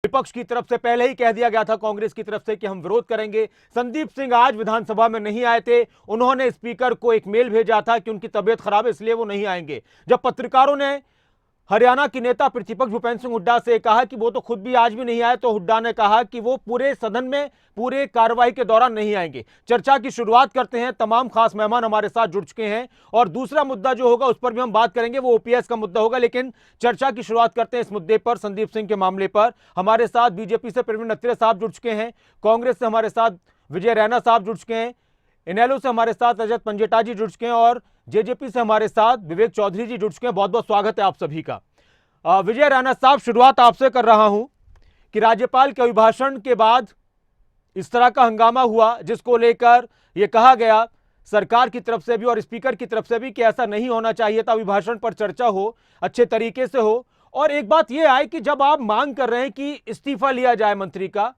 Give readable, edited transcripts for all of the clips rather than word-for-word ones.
विपक्ष की तरफ से पहले ही कह दिया गया था कांग्रेस की तरफ से कि हम विरोध करेंगे। संदीप सिंह आज विधानसभा में नहीं आए थे। उन्होंने स्पीकर को एक मेल भेजा था कि उनकी तबीयत खराब है इसलिए वो नहीं आएंगे। जब पत्रकारों ने हरियाणा के नेता प्रतिपक्ष भूपेंद्र सिंह हुड्डा से कहा कि वो तो खुद भी आज भी नहीं आए, तो हुड्डा ने कहा कि वो पूरे सदन में पूरे कार्रवाई के दौरान नहीं आएंगे। चर्चा की शुरुआत करते हैं। तमाम खास मेहमान हमारे साथ जुड़ चुके हैं और दूसरा मुद्दा जो होगा उस पर भी हम बात करेंगे, वो ओपीएस का मुद्दा होगा। लेकिन चर्चा की शुरुआत करते हैं इस मुद्दे पर, संदीप सिंह के मामले पर। हमारे साथ बीजेपी से प्रवीण अत्रे साहब जुड़ चुके हैं, कांग्रेस से हमारे साथ विजय रैना साहब जुड़ चुके हैं, इनेलो से हमारे साथ रजत पंजेटा जी जुड़ चुके हैं और जेजेपी से हमारे साथ विवेक चौधरी जी जुड़ चुके हैं। बहुत बहुत स्वागत है आप सभी का। विजय रैना साहब, शुरुआत आपसे कर रहा हूं कि राज्यपाल के अभिभाषण के बाद इस तरह का हंगामा हुआ जिसको लेकर यह कहा गया सरकार की तरफ से भी और स्पीकर की तरफ से भी कि ऐसा नहीं होना चाहिए था, अभिभाषण पर चर्चा हो, अच्छे तरीके से हो। और एक बात यह आई कि जब आप मांग कर रहे हैं कि इस्तीफा लिया जाए मंत्री का,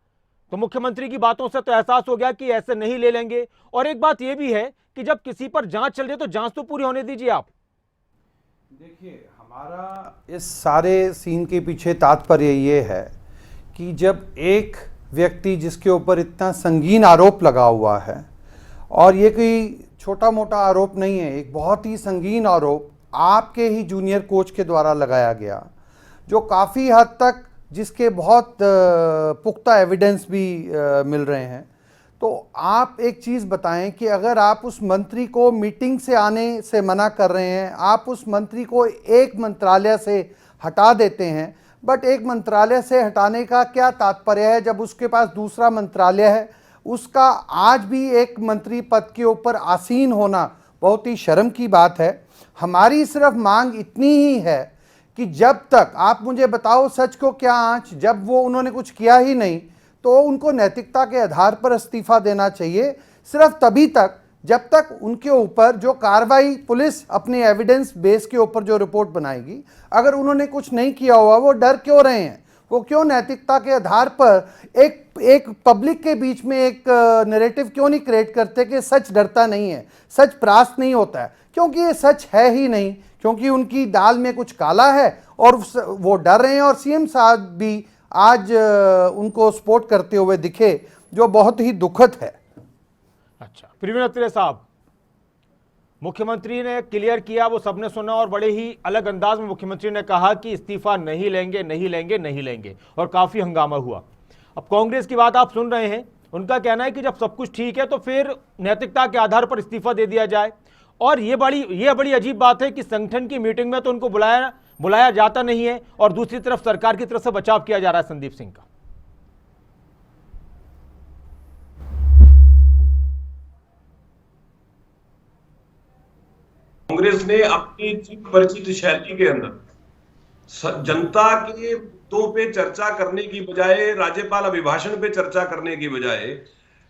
तो मुख्यमंत्री की बातों से तो एहसास हो गया कि ऐसे नहीं ले लेंगे। और एक बात यह भी है कि जब किसी पर जांच चल रही है तो जांच तो पूरी होने दीजिए आप। देखिए, हमारा इस सारे सीन के पीछे तात्पर्य ये है कि जब एक व्यक्ति जिसके ऊपर इतना संगीन आरोप लगा हुआ है, और ये कोई छोटा मोटा आरोप नहीं है, एक बहुत ही संगीन आरोप आपके ही जूनियर कोच के द्वारा लगाया गया, जो काफ़ी हद तक जिसके बहुत पुख्ता एविडेंस भी मिल रहे हैं, तो आप एक चीज़ बताएं कि अगर आप उस मंत्री को मीटिंग से आने से मना कर रहे हैं, आप उस मंत्री को एक मंत्रालय से हटा देते हैं, बट एक मंत्रालय से हटाने का क्या तात्पर्य है जब उसके पास दूसरा मंत्रालय है? उसका आज भी एक मंत्री पद के ऊपर आसीन होना बहुत ही शर्म की बात है। हमारी सिर्फ मांग इतनी ही है कि जब तक आप मुझे बताओ सच को क्या आंच, जब वो उन्होंने कुछ किया ही नहीं तो उनको नैतिकता के आधार पर इस्तीफा देना चाहिए। सिर्फ तभी तक जब तक उनके ऊपर जो कार्रवाई पुलिस अपने एविडेंस बेस के ऊपर जो रिपोर्ट बनाएगी, अगर उन्होंने कुछ नहीं किया हुआ, वो डर क्यों रहे हैं? वो क्यों नैतिकता के आधार पर एक पब्लिक के बीच में एक नैरेटिव क्यों नहीं क्रिएट करते कि सच डरता नहीं है, सच परास्त नहीं होता है? क्योंकि ये सच है ही नहीं, क्योंकि उनकी दाल में कुछ काला है और वो डर रहे हैं। और सीएम साहब भी आज उनको सपोर्ट करते हुए दिखे, जो बहुत ही दुखद है। अच्छा, प्रवीण अत्रे साहब, मुख्यमंत्री ने क्लियर किया, वो सबने सुना और बड़े ही अलग अंदाज में मुख्यमंत्री ने कहा कि इस्तीफा नहीं लेंगे नहीं लेंगे नहीं लेंगे, और काफी हंगामा हुआ। अब कांग्रेस की बात आप सुन रहे हैं, उनका कहना है कि जब सब कुछ ठीक है तो फिर नैतिकता के आधार पर इस्तीफा दे दिया जाए। और ये बड़ी अजीब बात है कि संगठन की मीटिंग में तो उनको बुलाया जाता नहीं है और दूसरी तरफ सरकार की तरफ से बचाव किया जा रहा है संदीप सिंह का। कांग्रेस ने अपनी परिचित शैली के अंदर जनता के मुद्दों पे चर्चा करने की बजाय, राज्यपाल अभिभाषण पे चर्चा करने की बजाय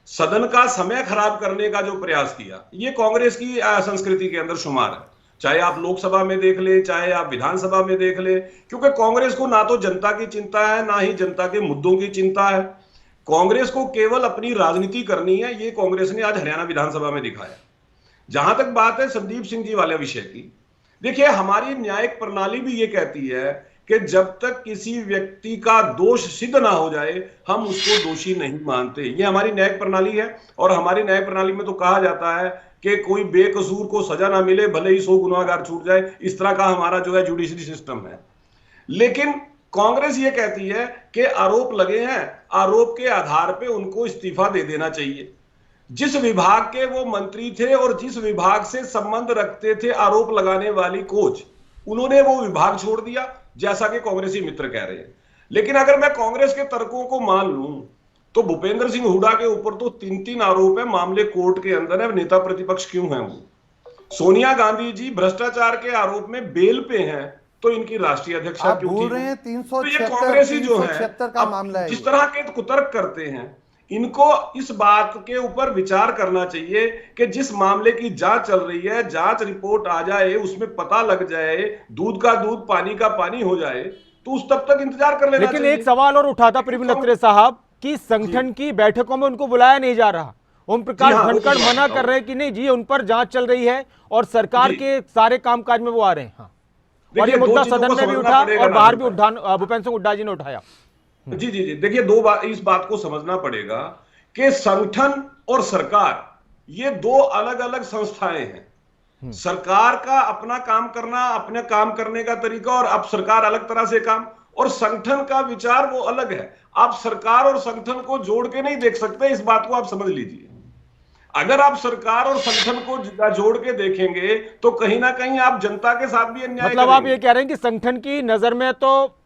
सदन का समय खराब करने का जो प्रयास किया, ये कांग्रेस की संस्कृति के अंदर शुमार है। चाहे आप लोकसभा में देख ले, चाहे आप विधानसभा में देख ले, क्योंकि कांग्रेस को ना तो जनता की चिंता है, ना ही जनता के मुद्दों की चिंता है। कांग्रेस को केवल अपनी राजनीति करनी है, ये कांग्रेस ने आज हरियाणा विधानसभा में दिखाया। जहां तक बात है संदीप सिंह जी वाले विषय की, देखिए हमारी न्यायिक प्रणाली भी ये कहती है कि जब तक किसी व्यक्ति का दोष सिद्ध ना हो जाए हम उसको दोषी नहीं मानते। ये हमारी न्यायिक प्रणाली है। और हमारी न्यायिक प्रणाली में तो कहा जाता है कि कोई बेकसूर को सजा ना मिले भले ही 100 गुनाहगार छूट जाए, इस तरह का हमारा जो है जुडिशरी सिस्टम है। लेकिन कांग्रेस ये कहती है कि आरोप लगे हैं, आरोप के आधार पर उनको इस्तीफा दे देना चाहिए। जिस विभाग के वो मंत्री थे और जिस विभाग से संबंध रखते थे आरोप लगाने वाली कोच, उन्होंने वो विभाग छोड़ दिया, जैसा कि कांग्रेसी मित्र कह रहे हैं। लेकिन अगर मैं कांग्रेस के तर्कों को मान लूं तो भूपेंद्र सिंह हुड्डा के ऊपर तो 3 आरोप है, मामले कोर्ट के अंदर है, नेता प्रतिपक्ष क्यों है वो? सोनिया गांधी जी भ्रष्टाचार के आरोप में बेल पे हैं, तो इनकी राष्ट्रीय अध्यक्षा क्यों बोल रहे हैं? 376 कांग्रेसी जो है का मामला है। जिस तरह के कुतर्क करते हैं, इनको इस बात के ऊपर विचार करना चाहिए कि जिस मामले की जांच चल रही है, जांच रिपोर्ट आ जाए, उसमें पता लग जाए, दूध का दूध पानी का पानी हो जाए, तो उस तब तक इंतजार कर लेना चाहिए। लेकिन एक सवाल और उठाता प्रवीण अत्रे साहब कि संगठन की बैठकों में उनको बुलाया नहीं जा रहा। ओम प्रकाश धनखड़ मना कर रहे हैं कि नहीं जी, उन पर जांच चल रही है और सरकार के सारे कामकाज में वो आ रहे हैं। हाँ, और ये मुद्दा सदन में भी उठा और बाहर भी भूपेंद्र सिंह हुड्डा जी ने उठाया। जी जी जी, देखिए दो बात, इस बात को समझना पड़ेगा कि संगठन और सरकार ये दो अलग अलग संस्थाएं हैं। सरकार का अपना काम करना, अपने काम करने का तरीका, और अब सरकार अलग तरह से काम, और संगठन का विचार वो अलग है। आप सरकार और संगठन को जोड़ के नहीं देख सकते, इस बात को आप समझ लीजिए। अगर आप सरकार और संगठन को जोड़ के देखेंगे तो कहीं ना कहीं आप जनता के साथ भी अन्याय मतलब आप करेंगे। ये कह रहे हैं कि संगठन की नजर में तो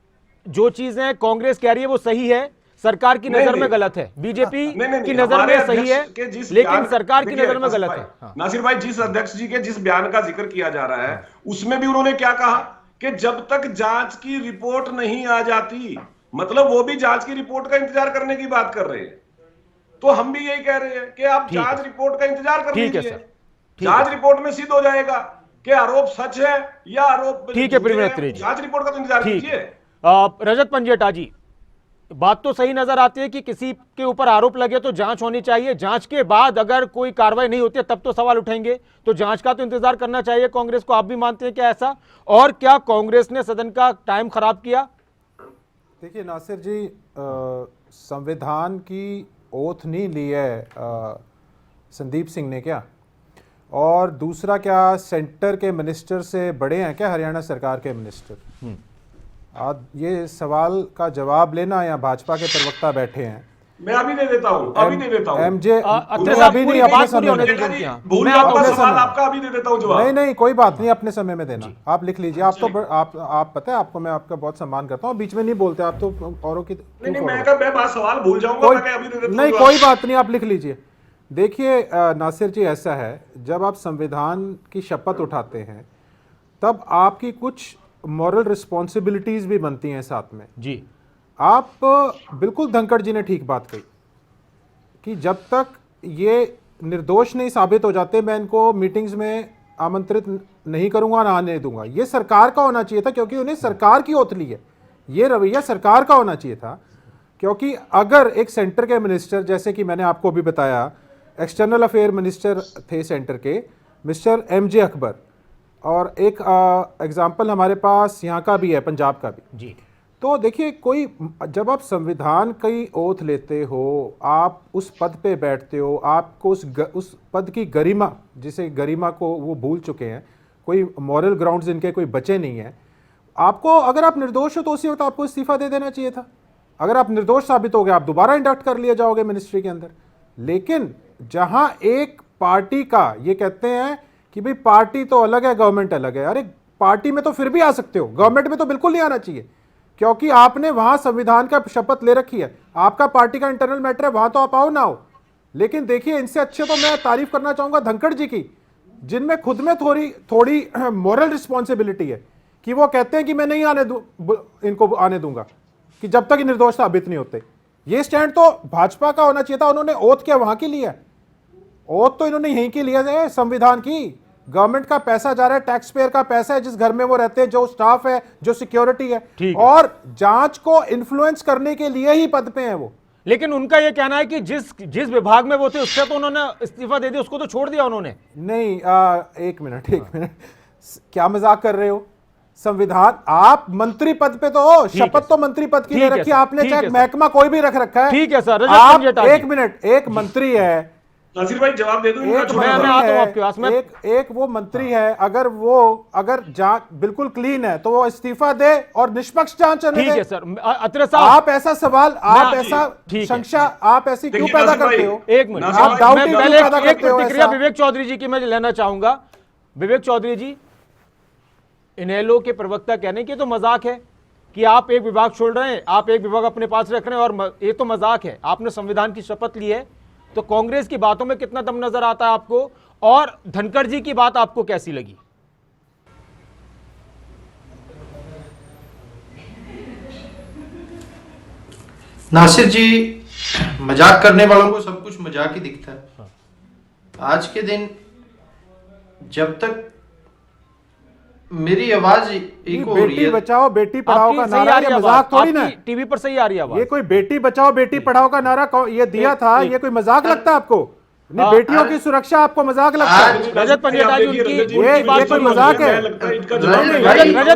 जो चीजें कांग्रेस कह रही है वो सही है, सरकार की नहीं, नजर में नहीं। गलत है, बीजेपी नहीं, की नजर हमारे में सही है, अध्यक्ष के जिस लेकिन बयान- सरकार की देखिए, नजर में नासिर गलत भाई, है। हाँ। नासिर भाई, जिस अध्यक्ष जी के जिस बयान का जिक्र किया जा रहा है उसमें भी उन्होंने क्या कहा कि जब तक जांच की रिपोर्ट नहीं आ जाती, मतलब वो भी जांच की रिपोर्ट का इंतजार करने की बात कर रहे हैं। तो हम भी यही कह रहे हैं कि आप ठीक है। जांच रिपोर्ट का इंतजार कर ठीक है लीजिए। सर, ठीक है जांच सर। रिपोर्ट में सिद्ध हो जाएगा कि आरोप सच है या आरोप ठीक है झूठे प्रवीण हैं। अत्री जी, जांच रिपोर्ट का तो इंतजार ठीक कीजिए। है। रजत पंजेटा जी, बात तो सही नजर आती है कि किसी के ऊपर आरोप लगे तो जांच होनी चाहिए, जांच के बाद अगर कोई कार्रवाई नहीं होती है तब तो सवाल उठेंगे, तो जांच का तो इंतजार करना चाहिए कांग्रेस को। आप भी मानते हैं क्या ऐसा? और क्या कांग्रेस ने सदन का टाइम खराब किया? देखिए नासिर जी, संविधान की ओथ नहीं ली है संदीप सिंह ने क्या? और दूसरा, क्या सेंटर के मिनिस्टर से बड़े हैं क्या हरियाणा सरकार के मिनिस्टर? आप ये सवाल का जवाब लेना, या भाजपा के प्रवक्ता बैठे हैं। मैं अभी दे देता हूं, अभी दे देता हूं। एमजे अत्री साहब, अभी पूरी नहीं, अपने बात पूरी समय होने में। दीजिए उनकी। हाँ। भूल मैं जाऊंगा आपको- सवाल आपका, अभी दे देता हूं जवाब। नहीं नहीं, कोई बात नहीं, अपने समय में देना। आप लिख लीजिए। आप तो आप पता है, आपको मैं आपका बहुत सम्मान करता हूँ, बीच में नहीं बोलते आप तो औरों की। नहीं नहीं, मैं बात सवाल भूल जाऊंगा, मैं अभी दे देता हूं नहीं, जवाब। कोई बात नहीं, आप लिख लीजिए। देखिए नासिर जी, ऐसा है, जब आप संविधान की शपथ उठाते हैं तब आपकी कुछ मॉरल रिस्पॉन्सिबिलिटीज भी बनती हैं साथ में जी। आप बिल्कुल धनखड़ जी ने ठीक बात कही कि जब तक ये निर्दोष नहीं साबित हो जाते मैं इनको मीटिंग्स में आमंत्रित नहीं करूंगा, ना आने दूंगा। ये सरकार का होना चाहिए था, क्योंकि उन्हें सरकार की ओथ ली है। ये रवैया सरकार का होना चाहिए था, क्योंकि अगर एक सेंटर के मिनिस्टर, जैसे कि मैंने आपको अभी बताया, एक्सटर्नल अफेयर मिनिस्टर थे सेंटर के मिस्टर एमजे अकबर, और एक एग्जाम्पल हमारे पास यहाँ का भी है, पंजाब का भी। जी। तो देखिए, कोई जब आप संविधान की ओथ लेते हो, आप उस पद पे बैठते हो, आपको उस पद की गरिमा, जिसे गरिमा को वो भूल चुके हैं, कोई मॉरल ग्राउंड्स इनके कोई बचे नहीं हैं। आपको, अगर आप निर्दोष हो तो उसी वक्त आपको इस्तीफा दे देना चाहिए था। अगर आप निर्दोष साबित हो गए, आप दोबारा इंडक्ट कर लिए जाओगे मिनिस्ट्री के अंदर। लेकिन जहां एक पार्टी का, ये कहते हैं कि भाई पार्टी तो अलग है, गवर्नमेंट अलग है। अरे पार्टी में तो फिर भी आ सकते हो, गवर्नमेंट में तो बिल्कुल नहीं आना चाहिए, क्योंकि आपने वहां संविधान का शपथ ले रखी है। आपका पार्टी का इंटरनल मैटर है, वहां तो आप आओ ना हो। लेकिन देखिए, इनसे अच्छे तो मैं तारीफ करना चाहूंगा धनखड़ जी की, जिनमें खुद में थोड़ी मॉरल रिस्पॉन्सिबिलिटी है, कि वो कहते हैं कि मैं नहीं इनको आने दूंगा कि जब तक निर्दोष साबित नहीं होते। ये स्टैंड तो भाजपा का होना चाहिए था। उन्होंने ओथ क्या वहां की लिया? ओथ तो इन्होंने यहीं की लिया है, संविधान की। गवर्नमेंट का पैसा जा रहा है, टैक्स पेयर का पैसा है, जिस घर में वो रहते हैं, जो स्टाफ है, जो सिक्योरिटी है, और जांच को इन्फ्लुएंस करने के लिए ही पद पे है वो। लेकिन उनका यह कहना है कि जिस विभाग में वो थे उससे तो उन्होंने इस्तीफा दे दिया, उसको तो छोड़ दिया उन्होंने। नहीं, एक मिनट, क्या मजाक कर रहे हो? संविधान, आप मंत्री पद पे तो हो, शपथ तो मंत्री पद की ले रखी है आपने, चाहे महकमा कोई भी रख रखा है। ठीक है सर। आप एक मिनट, एक मंत्री है, नासिर भाई जवाब दे दूं इनका, एक छोटा मंत्री सा। आता हूं आपके पास में। एक वो मंत्री है, अगर जांच बिल्कुल क्लीन है तो वो इस्तीफा दे और निष्पक्ष जांच होने दे। ठीक है सर। अत्री साहब, आप ऐसा सवाल, आप ऐसा संशय, आप ऐसी क्यों देखिए, पैदा नासिर करते भाई, हो? एक मिनट, आप डाउट मैं क्यों पहले पैदा एक करते हो प्रतिक्रिया ऐसा? विवेक चौधरी जी की मैं लेना चाहूंगा। विवेक चौधरी जी, इनेलो के प्रवक्ता कहने की तो मजाक है कि आप एक विभाग छोड़ रहे हैं, आप एक विभाग अपने पास रख रहे हैं, और ये तो मजाक है। आपने संविधान की शपथ ली है, तो कांग्रेस की बातों में कितना दम नजर आता है आपको? और धनखड़ जी की बात आपको कैसी लगी? नासिर जी, मजाक करने वालों को सब कुछ मजाक ही दिखता है। आज के दिन जब तक मेरी आवाज इको हो रही बेटी है, बचाओ बेटी पढ़ाओ का आपकी सही नारा, आ रही ये है मजाक आवाज, थोड़ी ना आपकी है। टीवी पर सही आ रही है आवाज। ये कोई बेटी बचाओ बेटी पढ़ाओ का नारा ये दिया था, ये कोई मजाक लगता है आपको? नहीं, बेटियों की सुरक्षा आपको मजाक लगता है? रजत पंजेटा जी उनकी ये कोई मजाक है? रजत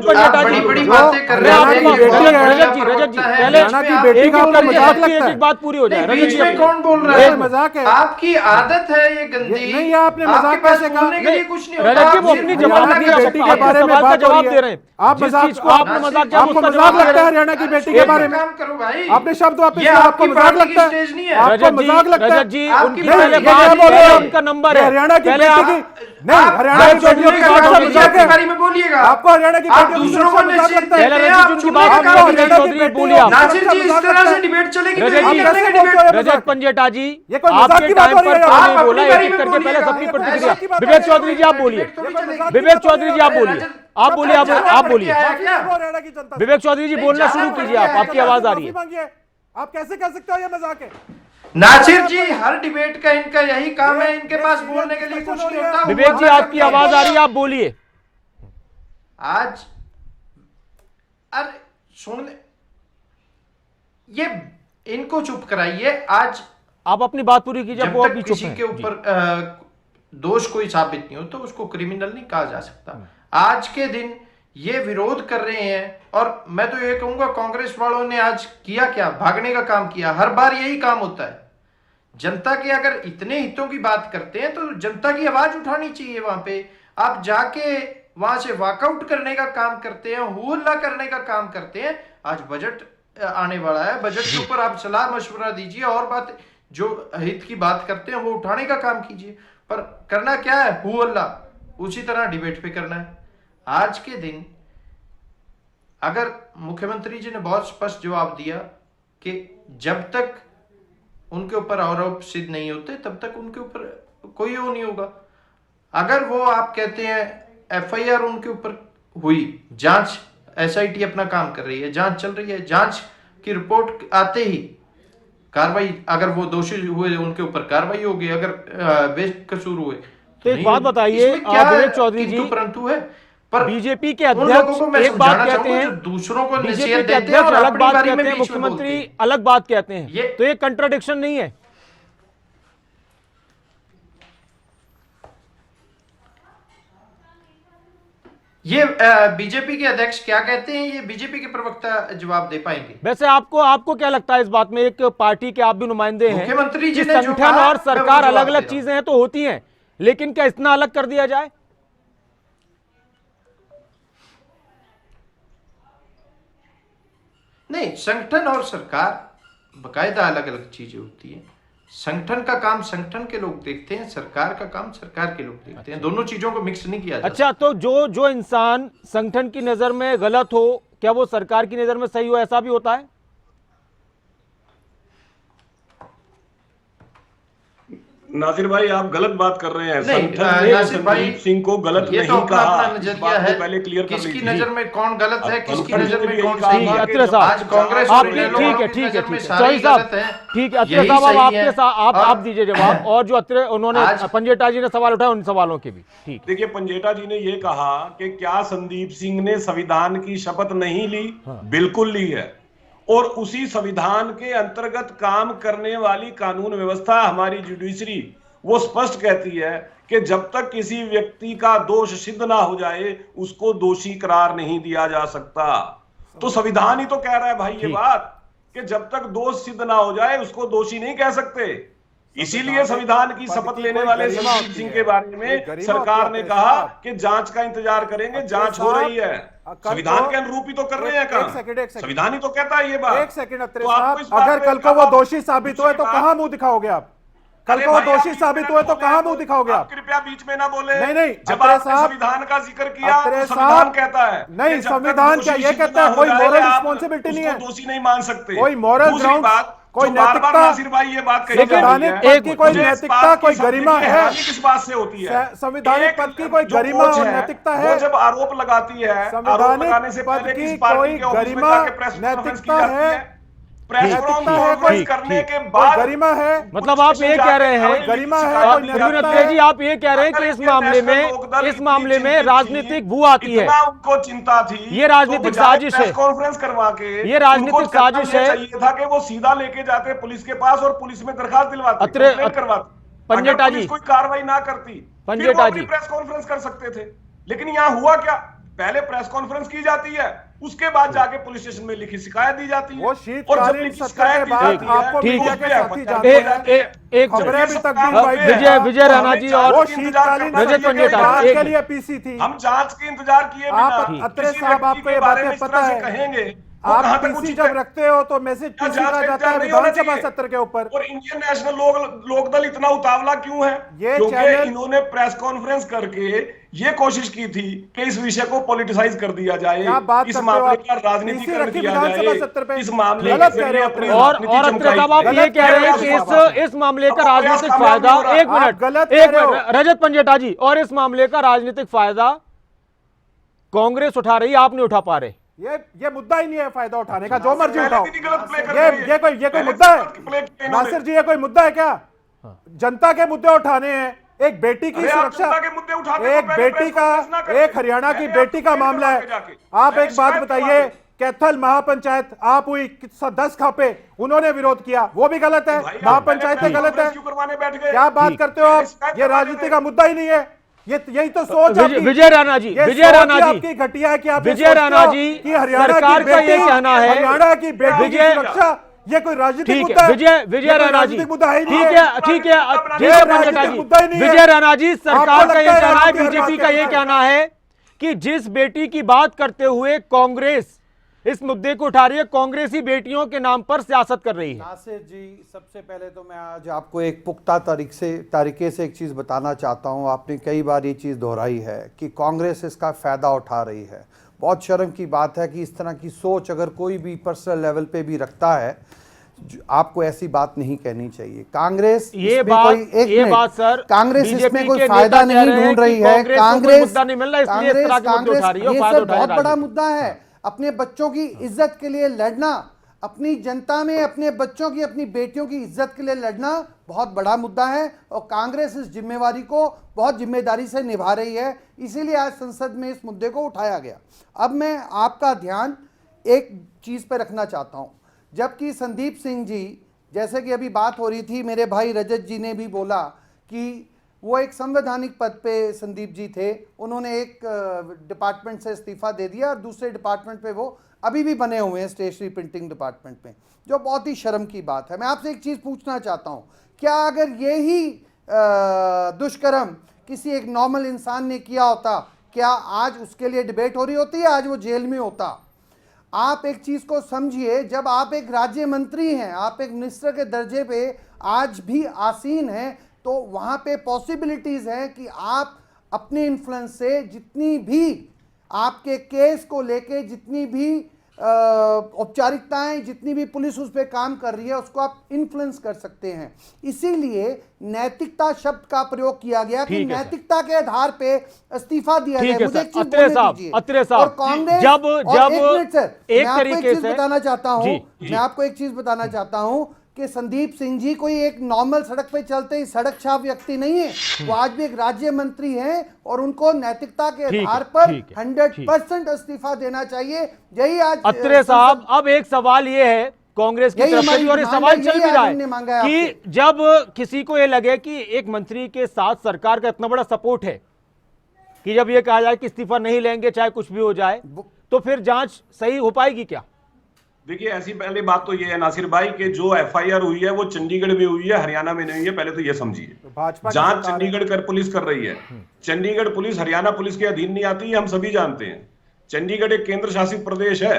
पंजेटा जी बड़ी जो बातें कर रहे हरियाणा हैं, की ये बेटी है, रजत जी पहले हरियाणा की बेटी का आपको मजाक लगता है? एक बात पूरी हो जाए। नहीं, रजत बीच जी में कौन बोल रहा ये है? मजाक है? आपकी आदत है ये गंदी। नहीं, आपने मजाक आपके पास कैसे कहा? बोलने के लिए कुछ नहीं होता। रजत जी आप वो सिर्फ अपनी हरियाणा जवाब की की बेटी के बारे में सवाल का बात हो जवाब रही है। दे रहे हैं। आप जिस मजाक- चीज को आपने मजाक किया आपको उसका मजाक जवाब दे लगता रहे है हैं। हरियाणा की बेटी के बारे में? काम करो भाई। आपने शब्द वापस ये किया, आपकी आपको मजाक पार्टी की लगता है? स्टेज नहीं है। आपको रजत जी, मजाक लगता है? रजत जी आपकी उनकी नहीं, पहले ये बात क्या ही बोल रहे है, हो? उनका नंबर है। हरियाणा की पहले बेटी आप- की नहीं, हरियाणा की बेटियों की बात सुरक्षा होगी, मजाक आपके है? बारे में बोलिएगा। आपको हरियाणा की आप बेटियों की दूसरों को सुरक्षा मजाक नसीहत लगता है? पहले देते हैं, रजत आप जी उनकी सुनने बात का आपको काम हरियाणा कीजिए। चौधरी बोलिए आप। नासिर जी इस तरह से लगता है? डिबेट चलेगी रजत नहीं जी, करने का कैसे बोलते हो डिबेट। ये रजत पंजेटा जी ये कोई मजाक आपके की बात टाइम हो रही पर है? कोई आप नहीं अपनी बोला, बारी एक में एक करके पहले बोलिएगा। सबकी ये प्रतिक्रिया। मजाक की बात विवेक हो रही है? चौधरी जी आप बोलिए। थोड़ी चलेगी। विवेक चौधरी जी आप बोलिए। आप बोलिए, आप बोलिए। हरियाणा की जनता से। विवेक चौधरी जी नहीं, बोलना जाना शुरू कीजिए आप, पड़ेगा, आपकी आवाज आ रही है। माफी मांगिए। आप कैसे कह सकते हो ये मजाक है? नासिर जी हर डिबेट का इनका यही काम है, इनके पास बोलने के लिए कुछ नहीं होता। विवेक जी आपकी आवाज आ रही है, आप बोलिए। आज अरे सुन, ये इनको चुप कराइए। आज आप अपनी बात पूरी कीजिए, जब वो तक अभी चुप किसी हैं। के जी। ऊपर दोष कोई साबित नहीं हो तो उसको क्रिमिनल नहीं कहा जा सकता। आज के दिन ये विरोध कर रहे हैं, और मैं तो ये कहूंगा कांग्रेस वालों ने आज किया क्या? भागने का काम किया। हर बार यही काम होता है। जनता के अगर इतने हितों की बात करते हैं तो जनता की आवाज उठानी चाहिए। वहां पे आप जाके वहां से वॉकआउट करने का काम करते हैं, हो हल्ला करने का काम करते हैं। आज बजट आने वाला है, बजट के ऊपर आप सलाह मशवरा दीजिए और बात जो हित की बात करते हैं वो उठाने का काम कीजिए। पर करना क्या है? हो हल्ला उसी तरह डिबेट पे करना है। आज के दिन अगर मुख्यमंत्री जी ने बहुत स्पष्ट जवाब दिया कि जब तक उनके ऊपर आरोप सिद्ध नहीं होते तब तक उनके ऊपर कोई वो नहीं होगा। अगर वो आप कहते हैं एफआईआर उनके ऊपर हुई, जांच एसआईटी अपना काम कर रही है, जांच चल रही है, जांच की रिपोर्ट आते ही कार्रवाई, अगर वो दोषी हुए उनके ऊपर कार्रवाई होगी, अगर बेकसूर हुए तो एक नहीं बात होगी। बताइए, इसमें क्या विवेक चौधरी जी, किंतु परंतु है। पर बीजेपी के उन लोगों अध्यक्ष को मैं एक बात समझाना कहते चाहूंगा हैं, जो दूसरों को बीजेपी नसीहत के देते हैं अध्यक्ष और अलग अपनी बात बारी कहते में हैं, बीच में बोलते मुख्यमंत्री हैं। अलग बात कहते हैं, ये- तो ये कंट्राडिक्शन नहीं है? ये बीजेपी के अध्यक्ष क्या कहते हैं, ये बीजेपी के प्रवक्ता जवाब दे पाएंगे। वैसे आपको क्या लगता है इस बात में? एक पार्टी के आप भी नुमाइंदे हैं मुख्यमंत्री जी कि ने जो संगठन कहा, और मैं वो सरकार जवाब अलग दे अलग रहा हूं। चीजें हैं तो होती हैं, लेकिन क्या इतना अलग कर दिया जाए? नहीं, संगठन और सरकार बकायदा अलग अलग चीजें होती हैं। संगठन का काम संगठन के लोग देखते हैं, सरकार का काम सरकार के लोग देखते हैं। दोनों चीजों को मिक्स नहीं किया जा अच्छा, तो जो इंसान संगठन की नजर में गलत हो, क्या वो सरकार की नजर में सही हो, ऐसा भी होता है? नासिर भाई आप गलत बात कर रहे हैं। नहीं, संगठन ने नासिर भाई, संदीप सिंह को गलत ये नहीं तो अपना कहा। अपना इस नजरिया बात है, को पहले क्लियर कर किसकी लीजिए। नजर में कौन गलत है, अब किसकी कंपनी नजर ने में भी कौन यही कहा सही था है। कि अत्रे जब साहब, आज कांग्रेस आप और इनेलो ठीक है, की ठीक है, नजर में ठीक है, सारे चौधरी साहब, गलत हैं। ठीक है, अत्रे यही साहब, अब सही आपके है। साथ और आप दीजिए जवाब, और जो अत्रे उन्होंने आज- पंजेटा जी ने सवाल उठाए उन सवालों के भी। ठीक, देखिए, पंजेटा जी ने यह कहा कि क्या संदीप सिंह ने संविधान की शपथ नहीं ली? बिल्कुल ली है, और उसी संविधान के अंतर्गत काम करने वाली कानून व्यवस्था हमारी जुडिशरी वो स्पष्ट कहती है कि जब तक किसी व्यक्ति का दोष सिद्ध ना हो जाए उसको दोषी करार नहीं दिया जा सकता। तो संविधान ही तो कह रहा है भाई ये बात कि जब तक दोष सिद्ध ना हो जाए उसको दोषी नहीं कह सकते। इसीलिए संविधान की शपथ लेने वाले संदीप सिंह के बारे में सरकार ने कहा कि जांच का इंतजार करेंगे, जांच हो रही है। संविधान के अनुरूप ही तो कर रहे हैं काम, संविधान ही तो कहता है ये बात। एक सेकंड अत्रे तो आपको इस साहब, बात अगर पे कल को वो आप- दोषी साबित हुए तो दूसरी कहां बात- मुंह दिखाओगे आप? कल अरे को वो भाई, दोषी आप साबित बीच हुए में तो ना कहां बोले, मुंह दिखाओगे आप? कृपया बीच में ना बोले। नहीं, जब अत्रे आपने साहब, संविधान का जिक्र किया अत्रे तो संविधान साहब, कहता है नहीं, कि जब तक संविधान दोषी क्या ये सिद्ध कहता ना है? हो कोई जाए, moral आप responsibility नहीं उसको है। दोषी नहीं मान सकते। कोई moral दूसरी grounds, बात, कोई जो बार-बार नैतिकता- नासिर भाई ये बात कही जा रही संवैधानिक है, पद की कोई मुझे इस नैतिकता, बात की कोई सब गरिमा देखिए है? हैरानी किस बात से होती है? संवैधानिक एक पद की कोई जो गरिमा कोच और है, नैतिकता है? वो जब आरोप लगाती है, आरोप संवैधानिक लगाने से पद पहले की किस पार्टी कोई के ऑफिस में गरिमा, जाके प्रेस कॉन्फ्रेंस की नैतिकता जाती है? है? प्रेस नैतिकता है कॉन्फ्रेंस कोई? करने के कोई बाद गरिमा है? मतलब आप ये कह रहे हैं, गरिमा है, आप- कोई प्रवीण नैतिकता अत्रे है? जी, आप ये कह रहे हैं कि इस मामले में राजनीतिक भू आती है। इतना उनको चिंता थी, ये राजनीतिक तो बजाय साजिश है। प्रेस कॉन्फ्रेंस करवा के ये राजनीतिक उनको करना साजिश ये है। चाहिए था कि वो सीधा लेके जाते पुलिस के पास और पुलिस में दरखास्त दिलवाते, अत्रे- कंप्लेंट करवाते। पंजेटा अगर पुलिस जी। कोई कार्रवाई ना करती फिर पंजेटा वो अपनी जी। प्रेस कॉन्फ्रेंस कर सकते थे, लेकिन यहां हुआ क्या? पहले प्रेस कॉन्फ्रेंस की जाती है, उसके बाद जाके पुलिस स्टेशन में लिखी शिकायत दी जाती है, वो और जब शीतकालीन लिखी सत्र शिकायत के दी बाद जाती है आपको ठीक मीडिया है। के साथी एक जानते हैं, एक खबरें अभी तक भी जब ये invite विजय है। विजय राणा जी और वो शीतकालीन रजत सत्र के पंजेटा, जांच एक के लिए पीसी थी। हम जांच के इंतजार किए बिना आप अत्रे किसी साहब, व्यक्ति आपको के ये बारे में बातें इस पता तरह से है, कहेंगे, वो आप कहां तक पीसी उचित जब है? रखते हो तो मैसेज क्या पीसी जांच का का जाता इंतजार है नहीं होना विधानसभा चाहिए? सत्र के ऊपर। और इंडियन नेशनल लोकदल इतना उतावला क्यों है? ये क्योंकि चैनल- इन्होंने प्रेस कॉन्फ्रेंस करके ये कोशिश की थी कि इस विषय को पॉलिटिसाइज कर दिया जाए, क्या बात इस करते हो मामले आप? का पीसी राजनीतिकरण रखी किया विधानसभा जाए, सत्र पे। इस मामले गलत के कह रहे जरिए हो अपनी अत्रे और राजनीति अत्रे चमकाई साहब आप जाए। ये कह रहे हैं कि गलत कह रहे इस मामले का अब प्रयास राजनीतिक कामयाब फायदा, नहीं हो रहा। एक आप मिनट गलत एक कह रहे मिनट रजत पंजेटा जी, और इस मामले का राजनीतिक फायदा कांग्रेस उठा रही है, आप नहीं उठा पा रहे। ये मुद्दा ही नहीं है फायदा उठाने का, जो मर्जी पहले उठाओ। भी नहीं गलत प्ले कर ये रही है। ये कोई पहले मुद्दा से गलत प्ले किया है? इन्होंने। नासिर जी, ये कोई मुद्दा है क्या? जनता के मुद्दे उठाने हैं, एक बेटी की अरे आप सुरक्षा, जनता के मुद्दे उठाते तो एक पहले बेटी प्रेस का, कॉन्फ्रेंस ना करते। एक हरियाणा की पहले बेटी आप का कंप्लेंट मामला है। करवा के जाके। आप पहले एक बात शिकायत बताइए, करवा के। कैथल महापंचायत आप हुई 10 खापे, उन्होंने विरोध किया, वो भी गलत है, भाई, आप महापंचायतें पहले गलत है। प्रेस क्यों करवाने बैठ गए? क्या बात करते हो पहले आप? शिकायत ये करवा राजनीति देते। का मुद्दा ही नहीं है। यही तो सोच आपकी- विजय राणा जी, ये विजय सोच राणा ही जी, आपकी घटिया है कि आप ये विजय सोचते राणा हो जी, कि हरियाणा सरकार की का ये बेटी, कहना है- हरियाणा की बेटी की विजय- सुरक्षा, ये कोई राजनीतिक ठीक मुद्दा है है? विजय ये कोई राणा जी, राजनीतिक मुद्दा है ही नहीं ठीक है ठीक है ये ठीक है राजनीतिक पंजेटा जी, मुद्दा ही नहीं है। विजय राणा जी, सरकार आपको का ये लगता है कहना है, आपकी हर बीजेपी बात का ये कहता है। कहना है कि जिस बेटी की बात करते हुए कांग्रेस इस मुद्दे को उठा रही है, कांग्रेसी बेटियों के नाम पर सियासत कर रही है। नासिर जी, सबसे पहले तो मैं आज आपको एक पुख्ता तरीके से एक चीज़ बताना चाहता हूं। आपने कई बार ये चीज़ दोहराई है कि कांग्रेस इसका फ़ायदा उठा रही है। बहुत शर्म की बात है कि इस तरह की सोच अगर कोई भी पर्सनल लेवल पे भी रखता है, आपको ऐसी बात नहीं कहनी चाहिए। कांग्रेस ये इसमें बात- कोई एक ये मिनट, बात सर, कांग्रेस बीजेपी इसमें के कोई नेता फायदा कह नहीं रहे हैं ढूंढ कि रही है। कांग्रेस को कोई मुद्दा नहीं मिल रहा, इसलिए इस तरह के मुद्दे उठा रही है और ये फायदा सर उठा रही है बहुत बड़ा राजनीति। मुद्दा है। अपने बच्चों की इज्जत के लिए लड़ना, अपनी जनता में अपने बच्चों की, अपनी बेटियों की इज्जत के लिए लड़ना बहुत बड़ा मुद्दा है, और कांग्रेस इस जिम्मेवारी को बहुत जिम्मेदारी से निभा रही है। इसीलिए आज संसद में इस मुद्दे को उठाया गया। अब मैं आपका ध्यान एक चीज़ पर रखना चाहता हूँ। जबकि संदीप सिंह जी, जैसे कि अभी बात हो रही थी, मेरे भाई रजत जी ने भी बोला कि वो एक संवैधानिक पद पे संदीप जी थे, उन्होंने एक डिपार्टमेंट से इस्तीफा दे दिया और दूसरे डिपार्टमेंट पे वो अभी भी बने हुए हैं, स्टेशनरी प्रिंटिंग डिपार्टमेंट में, जो बहुत ही शर्म की बात है। मैं आपसे एक चीज़ पूछना चाहता हूँ, क्या अगर यही दुष्कर्म किसी एक नॉर्मल इंसान ने किया होता, क्या आज उसके लिए डिबेट हो रही होती है? आज वो जेल में होता? आप एक चीज़ को समझिए, जब आप एक राज्य मंत्री हैं, आप एक मिनिस्टर के दर्जे पे आज भी आसीन हैं, तो वहाँ पे पॉसिबिलिटीज़ हैं कि आप अपने इन्फ्लुएंस से जितनी भी आपके केस को लेके जितनी भी औपचारिकताएं, जितनी भी पुलिस उस पर काम कर रही है, उसको आप इन्फ्लुएंस कर सकते हैं। इसीलिए नैतिकता शब्द का प्रयोग किया गया कि ठीक है सर। नैतिकता के आधार पे इस्तीफा दिया ठीक जाए। है मुझे सर, एक चीज अत्रे बोलने साहब, दीजिए। अत्रे साहब, और कांग्रेस जब और एक मिनट सर, एक मैं आपको तरीके एक चीज से- बताना चाहता हूं, जी, जी। मैं आपको एक चीज बताना चाहता हूं कि संदीप सिंह जी कोई एक नॉर्मल सड़क पे चलते ही सड़क छाप व्यक्ति नहीं है। वो आज भी एक राज्य मंत्री हैं और उनको नैतिकता के ठीक है, आधार पर ठीक है, 100% इस्तीफा देना चाहिए। यही आज अत्रे साहब, अब एक सवाल ये है कांग्रेस की यही तरफ से हमारी भी, और ये डिमांड सवाल है, चल यही भी आज रहा हमने मांगा है है कि जब किसी को ये लगे कि एक मंत्री के साथ सरकार का इतना बड़ा सपोर्ट है कि जब ये कहा जाए कि इस्तीफा नहीं लेंगे चाहे कुछ भी हो जाए, तो फिर जांच सही हो पाएगी क्या? देखिए, ऐसी पहली बात तो ये है नासिर भाई कि जो एफआईआर हुई है वो चंडीगढ़ में हुई है, हरियाणा में नहीं हुई है। पहले तो ये समझिए, भाजपा की जांच सरकार है। चंडीगढ़ पुलिस कर रही है। चंडीगढ़ पुलिस हरियाणा पुलिस के अधीन नहीं आती, हम सभी जानते हैं। चंडीगढ़ एक केंद्र शासित प्रदेश है।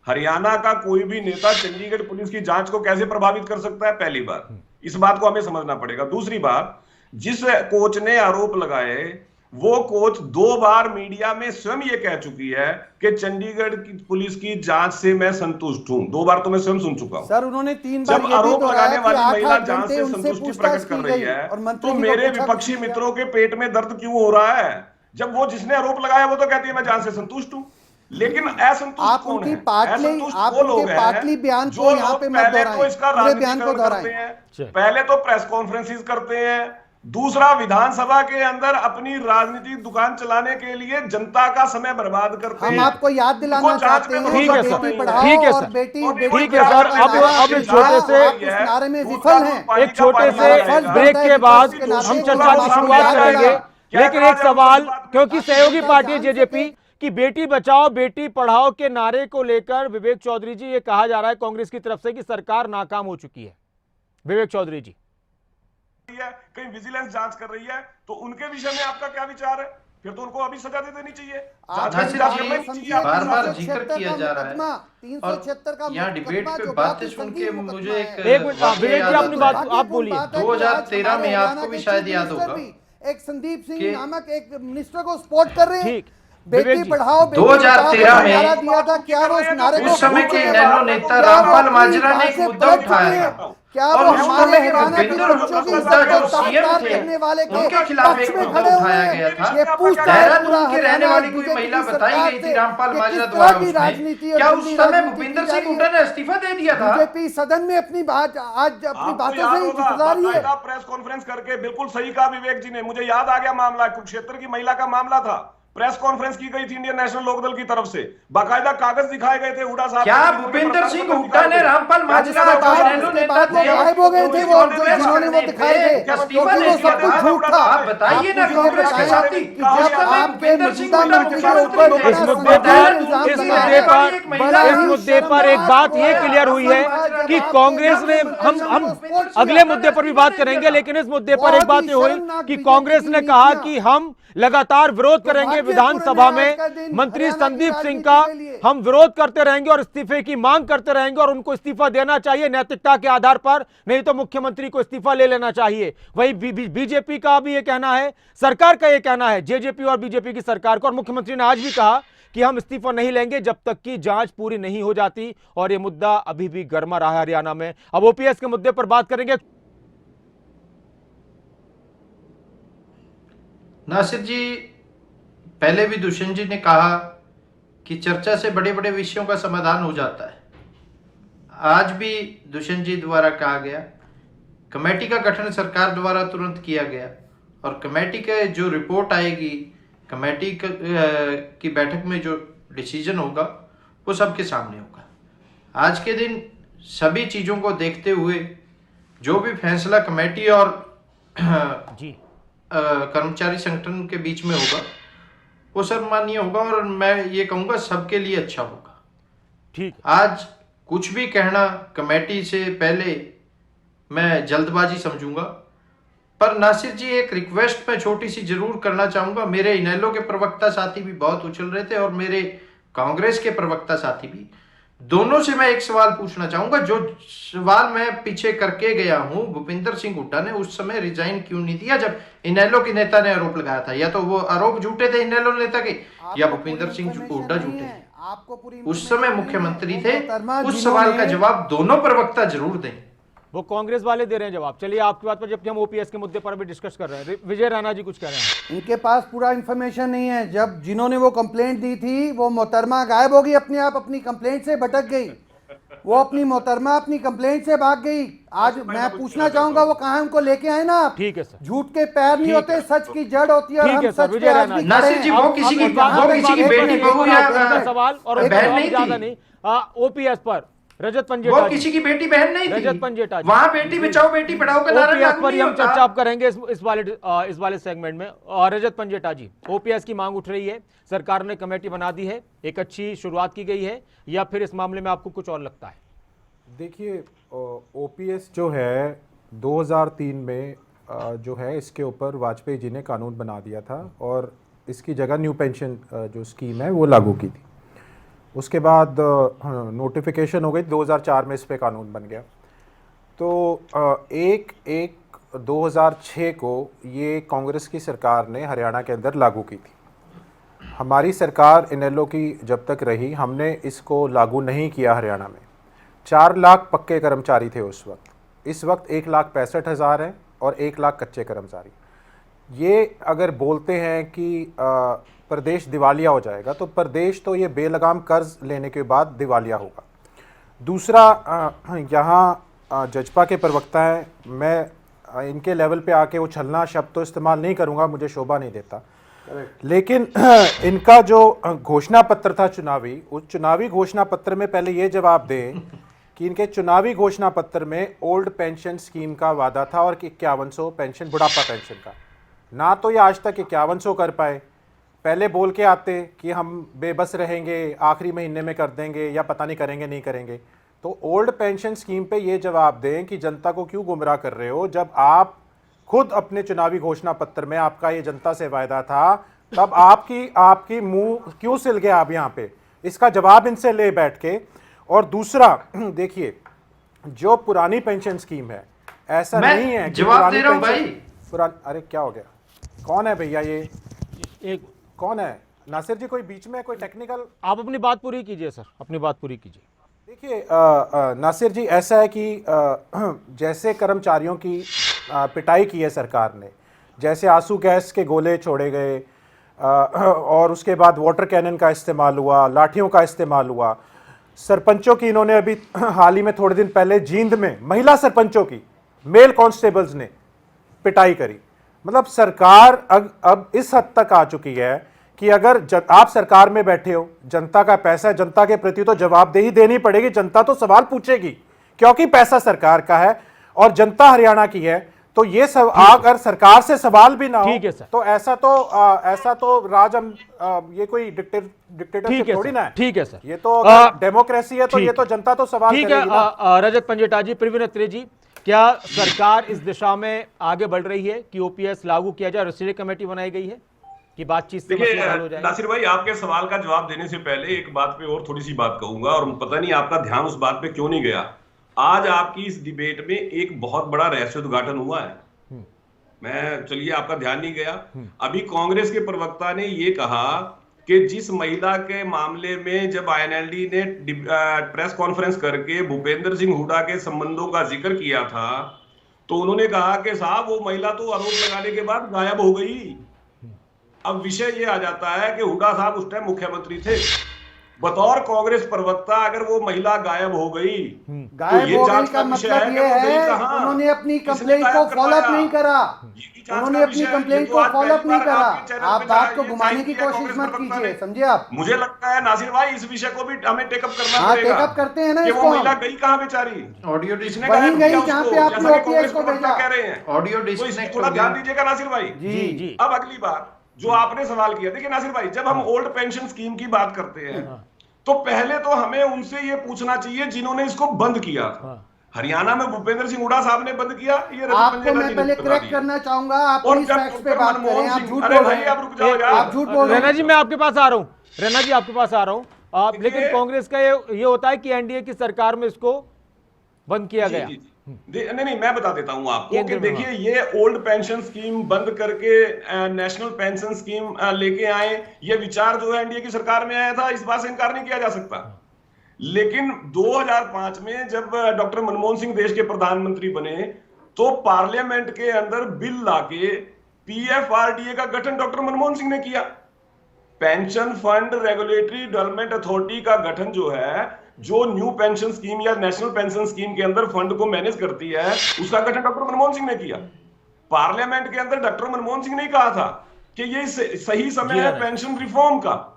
हरियाणा का कोई भी नेता चंडीगढ़ पुलिस की जांच को कैसे प्रभावित कर सकता है? पहली बात, इस बात को हमें समझना पड़ेगा। दूसरी बात, जिस कोच ने आरोप लगाए, वो कोच 2 बार मीडिया में स्वयं ये कह चुकी है कि चंडीगढ़ की पुलिस की जांच से मैं संतुष्ट हूं। 2 बार तो मैं स्वयं सुन चुका हूं। सर, उन्होंने 3 बार जब ये भी आरोप दोहराया लगाने कि वाली 8-8 महिला जांच घंटे से उनसे संतुष्टि पूछताछ प्रकट कर की रही गई है, और मंत्री तो जी को मेरे पूछा विपक्षी कुछ नहीं मित्रों के पेट में दर्द क्यों हो रहा है? जब वो जिसने आरोप लगाया वो तो कहती है मैं जांच से संतुष्ट हूं, लेकिन असंतुष्ट आप कौन उनकी है? पाटली- असंतुष्ट आप वो उनके लोग हैं पाटली बयान को जो यहाँ लोग पे मत पहले दोहराएं, तो इसका पूरे बयान को राजनीतिकरण करते दोहराएं। हैं, पहले तो प्रेस कॉन्फ्रेंसेस करते हैं, दूसरा, विधानसभा के अंदर अपनी राजनीतिक दुकान चलाने के लिए जनता का समय बर्बाद करते हम हैं। आपको याद दिलाना उनको जांच चाहते में हैं ठीक है कि सर, बेटी ठीक पढ़ाओ है और सर, बेटी ठीक है सर, अब एक छोटे से आप उस नारे में विफल हैं। एक छोटे से ब्रेक के बाद हम चर्चा की शुरुआत करेंगे, लेकिन एक सवाल, क्योंकि सहयोगी पार्टी जेजेपी कि बेटी बचाओ बेटी पढ़ाओ के नारे को लेकर विवेक चौधरी जी, ये कहा जा रहा है कांग्रेस की तरफ से कि सरकार नाकाम हो चुकी है। विवेक चौधरी जी, कहीं विजिलेंस जांच कर रही है, तो उनके विषय में आपका क्या विचार है? फिर तो उनको अभी सजा दे देनी चाहिए। बार बार जिक्र किया जा रहा है और यहाँ डिबेट पे बातें सुन के मुझे एक मिनट, विवेक जी अपनी बात आप बोलिए। 2013 में आपको भी शायद याद होगा, एक संदीप सिंह नामक एक मिनिस्टर को सपोर्ट कर रहे हैं। ठीक, विवेक बेटी जी, पढ़ाओ बेटी 2013 में नारा दिया था, क्या वो उस नारे को उस समय के भूल इनेलो गए? नेता क्या वो रामपाल अपनी माजरा ने बात एक से मुद्दा पलट उठाया चुके हैं? था क्या और वो उस हमारे समय के हरियाणा की भूपेंद्र बच्चों की हुड्डा जो इज्जत को सीएम ताक थे, करने वाले के उनके खिलाफ पक्ष एक में मुद्दा खड़े हुए उठाया हैं? गया था। ये पूछता है देहरादून पूरा के रहने हरियाणा वाली कोई बीजेपी महिला की बताई सरकार गई से थी रामपाल कि माजरा किस द्वारा तरह की उसमें, राजनीति और क्या गंदी उस समय राजनीति भूपेंद्र की जा सिंह रही है? हुड्डा ने इस्तीफा दे दिया था? बीजेपी सदन में अपनी बात आज अपनी बातों से ही चुटला रही है। प्रेस कॉन्फ्रेंस करके बिल्कुल सही कहा विवेक जी ने, मुझे याद आ गया मामला, कुरुक्षेत्र की महिला का मामला था। प्रेस कॉन्फ्रेंस की गई थी इंडियन नेशनल लोकदल की तरफ से, बाकायदा कागज दिखाए गए थे हुड्डा साहब। क्या भूपेंद्र सिंह हुड्डा ने रामपाल माजरा उसके बाद इनेलो नेता थे, गायब हो गए थे वो जिन्होंने वो दिखाए थे, इस्तीफा क्योंकि दे वो दिया सब कुछ था। झूठ था। आप बताइए ना, आप मुझे कांग्रेस के बताएं साथी कि जब आपके भूपेंद्र सिंह मौजूदा हुड्डा मंत्री के ऊपर मुख्यमंत्री इस थे, मुद्दे पर बड़ा इस ही मुद्दे पर एक बात ये क्लियर हुई है कि कांग्रेस ने, हम अगले मुद्दे पर भी बात करेंगे, लेकिन इस मुद्दे पर एक बात ये हुई कि कांग्रेस ने कहा कि हम लगातार विरोध करेंगे विधानसभा में मंत्री संदीप सिंह का, हम विरोध करते रहेंगे और इस्तीफे की मांग करते रहेंगे और उनको इस्तीफा देना चाहिए नैतिकता के आधार पर, नहीं तो मुख्यमंत्री को इस्तीफा ले लेना चाहिए। वही बीजेपी का भी ये कहना है, सरकार का ये कहना है, जेजेपी और बीजेपी की सरकार को, और मुख्यमंत्री ने आज भी कहा कि हम इस्तीफा नहीं लेंगे जब तक कि जांच पूरी नहीं हो जाती, और ये मुद्दा अभी भी गर्मा रहा है हरियाणा में। अब ओपीएस के मुद्दे पर बात करेंगे। नासिर जी, पहले भी दुष्यंत जी ने कहा कि चर्चा से बड़े बड़े विषयों का समाधान हो जाता है। आज भी दुष्यंत जी द्वारा कहा गया, कमेटी का गठन सरकार द्वारा तुरंत किया गया और कमेटी के जो रिपोर्ट आएगी, कमेटी की बैठक में जो डिसीजन होगा वो सबके सामने होगा। आज के दिन सभी चीज़ों को देखते हुए जो भी फैसला कमेटी और जी कर्मचारी संगठन के बीच में होगा वो सर्वमान्य होगा और मैं ये कहूँगा सबके लिए अच्छा होगा। ठीक, आज कुछ भी कहना कमेटी से पहले मैं जल्दबाजी समझूंगा। पर नासिर जी, एक रिक्वेस्ट मैं छोटी सी जरूर करना चाहूंगा। मेरे इनेलो के प्रवक्ता साथी भी बहुत उछल रहे थे और मेरे कांग्रेस के प्रवक्ता साथी भी, दोनों से मैं एक सवाल पूछना चाहूंगा। जो सवाल मैं पीछे करके गया हूं, भूपेंद्र सिंह हुड्डा ने उस समय रिजाइन क्यों नहीं दिया जब इनेलो के नेता ने आरोप लगाया था? या तो वो आरोप झूठे थे इनेलो नेता के, या भूपेंद्र सिंह हुड्डा झूठे थे? आपको पूरी उस समय मुख्यमंत्री थे। मोहतरमा उस सवाल का जिन्होंने- जवाब दोनों प्रवक्ता जरूर दें। वो कांग्रेस वाले दे रहे हैं जवाब। चलिए आपकी बात पर, जबकि हम ओपीएस के मुद्दे पर अभी डिस्कस कर रहे हैं, विजय राणा जी कुछ कह रहे हैं। इनके पास पूरा इंफॉर्मेशन नहीं है। जब जिन्होंने वो कंप्लेंट दी थी वो मोहतरमा गायब हो गई, अपने आप अपनी कंप्लेंट से भटक गई। वो अपनी मोहतरमा अपनी कंप्लेंट से भाग गई। आज मैं पूछना चाहूंगा वो कहाँ है, उनको लेके आए ना आप। ठीक है सर, झूठ के पैर नहीं होते, सच की जड़ होती है और ठीक है हम सर, सच विजय पे आज राणा भी जी। खड़े नासिर जी, हैं। वो किसी की बेटी बहू का या सवाल और बहन नहीं ज्यादा थी। नहीं। ओपीएस पर रजत वो पंजेटा किसी की बेटी बहन नहीं रजत थी। पंजेटा जी। वहां बेटी बचाओ बेटी पढ़ाओ का नारा ओपीएस लागू पर ही नहीं हम होता। चर्चा आप करेंगे इस वाले सेगमेंट में। और रजत पंजेटा जी, ओपीएस की मांग उठ रही है, सरकार ने कमेटी बना दी है, एक अच्छी शुरुआत की गई है, या फिर इस मामले में आपको कुछ और लगता है? देखिए, ओपीएस जो है 2003 में जो है इसके ऊपर वाजपेयी जी ने कानून बना दिया था और इसकी जगह न्यू पेंशन जो स्कीम है वो लागू की थी। उसके बाद नोटिफिकेशन हो गई, 2004 में इस पे कानून बन गया। तो 1/1/2006 को ये कांग्रेस की सरकार ने हरियाणा के अंदर लागू की थी। हमारी सरकार इनेलो की जब तक रही, हमने इसको लागू नहीं किया हरियाणा में। 4 लाख पक्के कर्मचारी थे उस वक्त। इस वक्त 1,65,000 है और 1 लाख कच्चे कर्मचारी। ये अगर बोलते हैं कि प्रदेश दिवालिया हो जाएगा, तो प्रदेश तो ये बेलगाम कर्ज लेने के बाद दिवालिया होगा। दूसरा, यहाँ जजपा के प्रवक्ता हैं, मैं इनके लेवल पे आके उछलना शब्द तो इस्तेमाल नहीं करूंगा, मुझे शोभा नहीं देता। लेकिन इनका जो घोषणा पत्र था चुनावी, उस चुनावी घोषणा पत्र में पहले ये जवाब दें कि इनके चुनावी घोषणा पत्र में ओल्ड पेंशन स्कीम का वादा था और 5100 पेंशन, बुढ़ापा पेंशन का। ना तो ये आज तक 5100 कर पाए। पहले बोल के आते कि हम बेबस रहेंगे, आखिरी महीने में कर देंगे, या पता नहीं करेंगे नहीं करेंगे। तो ओल्ड पेंशन स्कीम पे ये जवाब दें कि जनता को क्यों गुमराह कर रहे हो, जब आप खुद अपने चुनावी घोषणा पत्र में आपका ये जनता से वायदा था, तब आपकी मुंह क्यों सिल गया आप यहाँ पे? इसका जवाब इनसे ले बैठ के। और दूसरा देखिए, जो पुरानी पेंशन स्कीम है, ऐसा नहीं है कि जवाब दे रहा हूं भाई। अरे क्या हो गया? कौन है भैया ये? एक कौन है? नासिर जी, कोई बीच में कोई टेक्निकल? आप अपनी बात पूरी कीजिए सर, अपनी बात पूरी कीजिए। देखिए नासिर जी, ऐसा है कि जैसे कर्मचारियों की पिटाई की है सरकार ने, जैसे आंसू गैस के गोले छोड़े गए और उसके बाद वाटर कैनन का इस्तेमाल हुआ, लाठियों का इस्तेमाल हुआ, सरपंचों की इन्होंने अभी हाल ही में थोड़े दिन पहले जींद में महिला सरपंचों की, मेल कांस्टेबल्स ने पिटाई करी। मतलब सरकार अब इस हद तक आ चुकी है कि अगर आप सरकार में बैठे हो, जनता का पैसा है, जनता के प्रति तो जवाबदेही देनी पड़ेगी, जनता तो सवाल पूछेगी, क्योंकि पैसा सरकार का है और जनता हरियाणा की है। तो ये सब अगर सरकार से सवाल भी ना हो, ठीक है सर। तो ऐसा तो राज ये कोई डिक्टेटरशिप थोड़ी ना है। ठीक है सर, ये तो डेमोक्रेसी है, तो ये तो जनता तो सवाल ठीक करेगी ना। है। रजत पंजेटा जी, प्रवीण अत्रे जी, क्या सरकार इस दिशा में आगे बढ़ रही है कि ओपीएस लागू किया जाए? स्टीयरिंग कमेटी बनाई गई है कि बातचीत से मसला हल हो जाए? नासिर भाई, आपके सवाल का जवाब देने से पहले एक बात पे और थोड़ी सी बात कहूंगा, और पता नहीं आपका ध्यान उस बात पे क्यों नहीं गया। आज आपकी इस डिबेट में एक बहुत बड़ा रहस्योद्घाटन हुआ है। चलिए आपका ध्यान नहीं गया। अभी कांग्रेस के प्रवक्ता ने ये कहा कि जिस महिला के मामले में जब आईएनएलडी ने प्रेस कॉन्फ्रेंस करके भूपेंद्र सिंह हुड्डा के संबंधों का जिक्र किया था, तो उन्होंने कहा कि साहब वो महिला तो आरोप लगाने के बाद गायब हो गई। अब विषय ये आ जाता है कि हुड्डा साहब उस टाइम मुख्यमंत्री थे। बतौर कांग्रेस प्रवक्ता अगर वो महिला गायब हो गई, गायब हो गई का मतलब ये है उन्होंने अपनी कंप्लेंट को फॉलोअप नहीं करा, उन्होंने अपनी कंप्लेंट को फॉलोअप नहीं करा। आप बात को घुमाने की कोशिश मत कीजिए, समझे आप? मुझे लगता है नासिर भाई, इस विषय को भी हमें टेकअप करना हाँ, पड़ेगा। टेकअप करते हैं ना कि इसको। वो महिला गई कहाँ बेचारी? ऑडियो वहीं गई जहाँ पे आपने ओपीएस को भेजा। कह रहे हैं ऑडियो तो इसमें डिस्कनेक्ट थोड़ा हो ध्यान गया। दीजिएगा नासिर भाई। जी। अब अगली बात जो आपने सवाल किया, देखिए नासिर भाई, जब हम ओल्ड पेंशन स्कीम की बात करते हैं तो पहले तो हमें उनसे ये पूछना चाहिए जिन्होंने इसको बंद किया था। हरियाणा में भूपेंद्र सिंह हुड्डा साहब ने बंद किया। ये आपको मैं पहले करेक्ट करना चाहूंगा, आप प्लीज फैक्ट्स पे बात करें, आप झूठ बोल रहे हैं। आप रुक जाओ यार। आप झूठ बोल रहे रैना हैं। जी, मैं आपके पास आ रहा हूँ। रैना जी, आपके पास आ रहा हूँ। आप, लेकिन कांग्रेस का ये होता है कि एनडीए की सरकार में इसको बंद किया गया। नहीं, मैं बता देता हूं आपको कि देखिए, ये ओल्ड पेंशन स्कीम बंद करके नेशनल पेंशन स्कीम लेके आए, ये विचार जो है एनडीए की सरकार में आया था, इस बात से इनकार नहीं किया जा सकता। लेकिन 2005 में जब डॉक्टर मनमोहन सिंह देश के प्रधानमंत्री बने, तो पार्लियामेंट के अंदर बिल लाके पीएफआरडीए का गठन डॉक्टर मनमोहन सिंह ने किया। Pension fund regulatory development authority का गठन जो है, जो न्यू पेंशन स्कीम या नेशनल पेंशन स्कीम के अंदर फंड को मैनेज करती है, उसका गठन डॉक्टर मनमोहन सिंह ने किया। पार्लियामेंट के अंदर डॉक्टर मनमोहन सिंह ने कहा था कि ये सही समय है पेंशन रिफॉर्म का।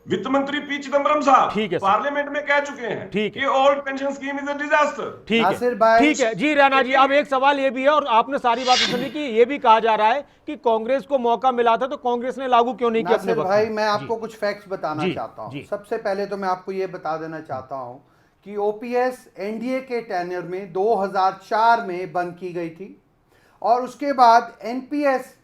वित्त मंत्री पी चिदम्बरम साहब पार्लियामेंट में कह चुके हैं कि old pension scheme is a disaster. ठीक है जी। रैना जी, अब एक सवाल ये भी है, और आपने सारी बात सुनी कि ये भी कहा जा रहा है कि कांग्रेस को मौका मिला था तो कांग्रेस ने लागू क्यों नहीं किया अपने वक्त? भाई, मैं आपको कुछ फैक्ट्स बताना चाहता हूं। सबसे पहले तो मैं आपको ये बता देना चाहता हूं कि ओपीएस एनडीए के टेन्योर में 2004 में बंद की गई थी, और उसके बाद एनपीएस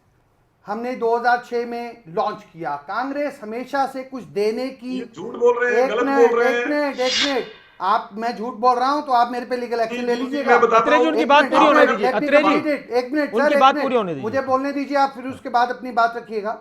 हमने 2006 में लॉन्च किया। कांग्रेस हमेशा से कुछ देने की, झूठ बोल रहे हैं, गलत बोल रहे हैं। एक मिनट, आप, मैं झूठ बोल रहा हूं तो आप मेरे पे लीगल एक्शन ले लीजिएगा। उनकी बात पूरी होने दीजिए। एक मिनट सर, मुझे बोलने दीजिए, आप फिर उसके बाद अपनी बात रखिएगा।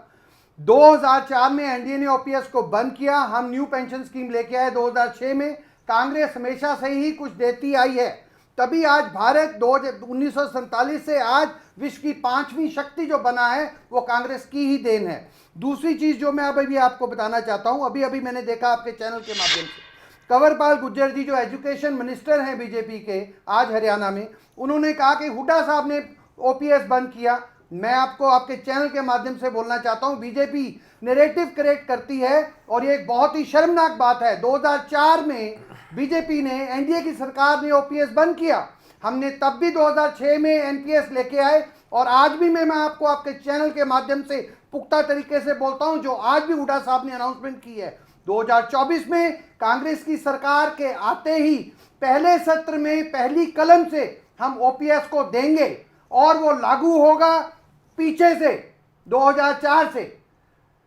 2004 में एनडीए ने ओपीएस को बंद किया, हम न्यू पेंशन स्कीम लेके आए 2006 में। कांग्रेस हमेशा से ही कुछ देती आई है, तभी आज भारत 1947 से आज विश्व की 5वीं शक्ति जो बना है, वो कांग्रेस की ही देन है। दूसरी चीज जो मैं अभी आपको बताना चाहता हूं, अभी मैंने देखा आपके चैनल के माध्यम से, कंवरपाल गुर्जर जी जो एजुकेशन मिनिस्टर हैं बीजेपी के आज हरियाणा में, उन्होंने कहा कि हुड्डा साहब ने ओपीएस बंद किया। मैं आपको आपके चैनल के माध्यम से बोलना चाहता हूं, बीजेपी नैरेटिव क्रिएट करती है और ये एक बहुत ही शर्मनाक बात है। 2004 में बीजेपी ने, एनडीए की सरकार ने ओपीएस बंद किया। हमने तब भी 2006 में एनपीएस लेके आए और आज भी मैं आपको आपके चैनल के माध्यम से पुख्ता तरीके से बोलता हूं, जो आज भी हुड्डा साहब ने अनाउंसमेंट की है। 2024 में कांग्रेस की सरकार के आते ही पहले सत्र में पहली कलम से हम ओपीएस को देंगे और वो लागू होगा पीछे से 2004 से।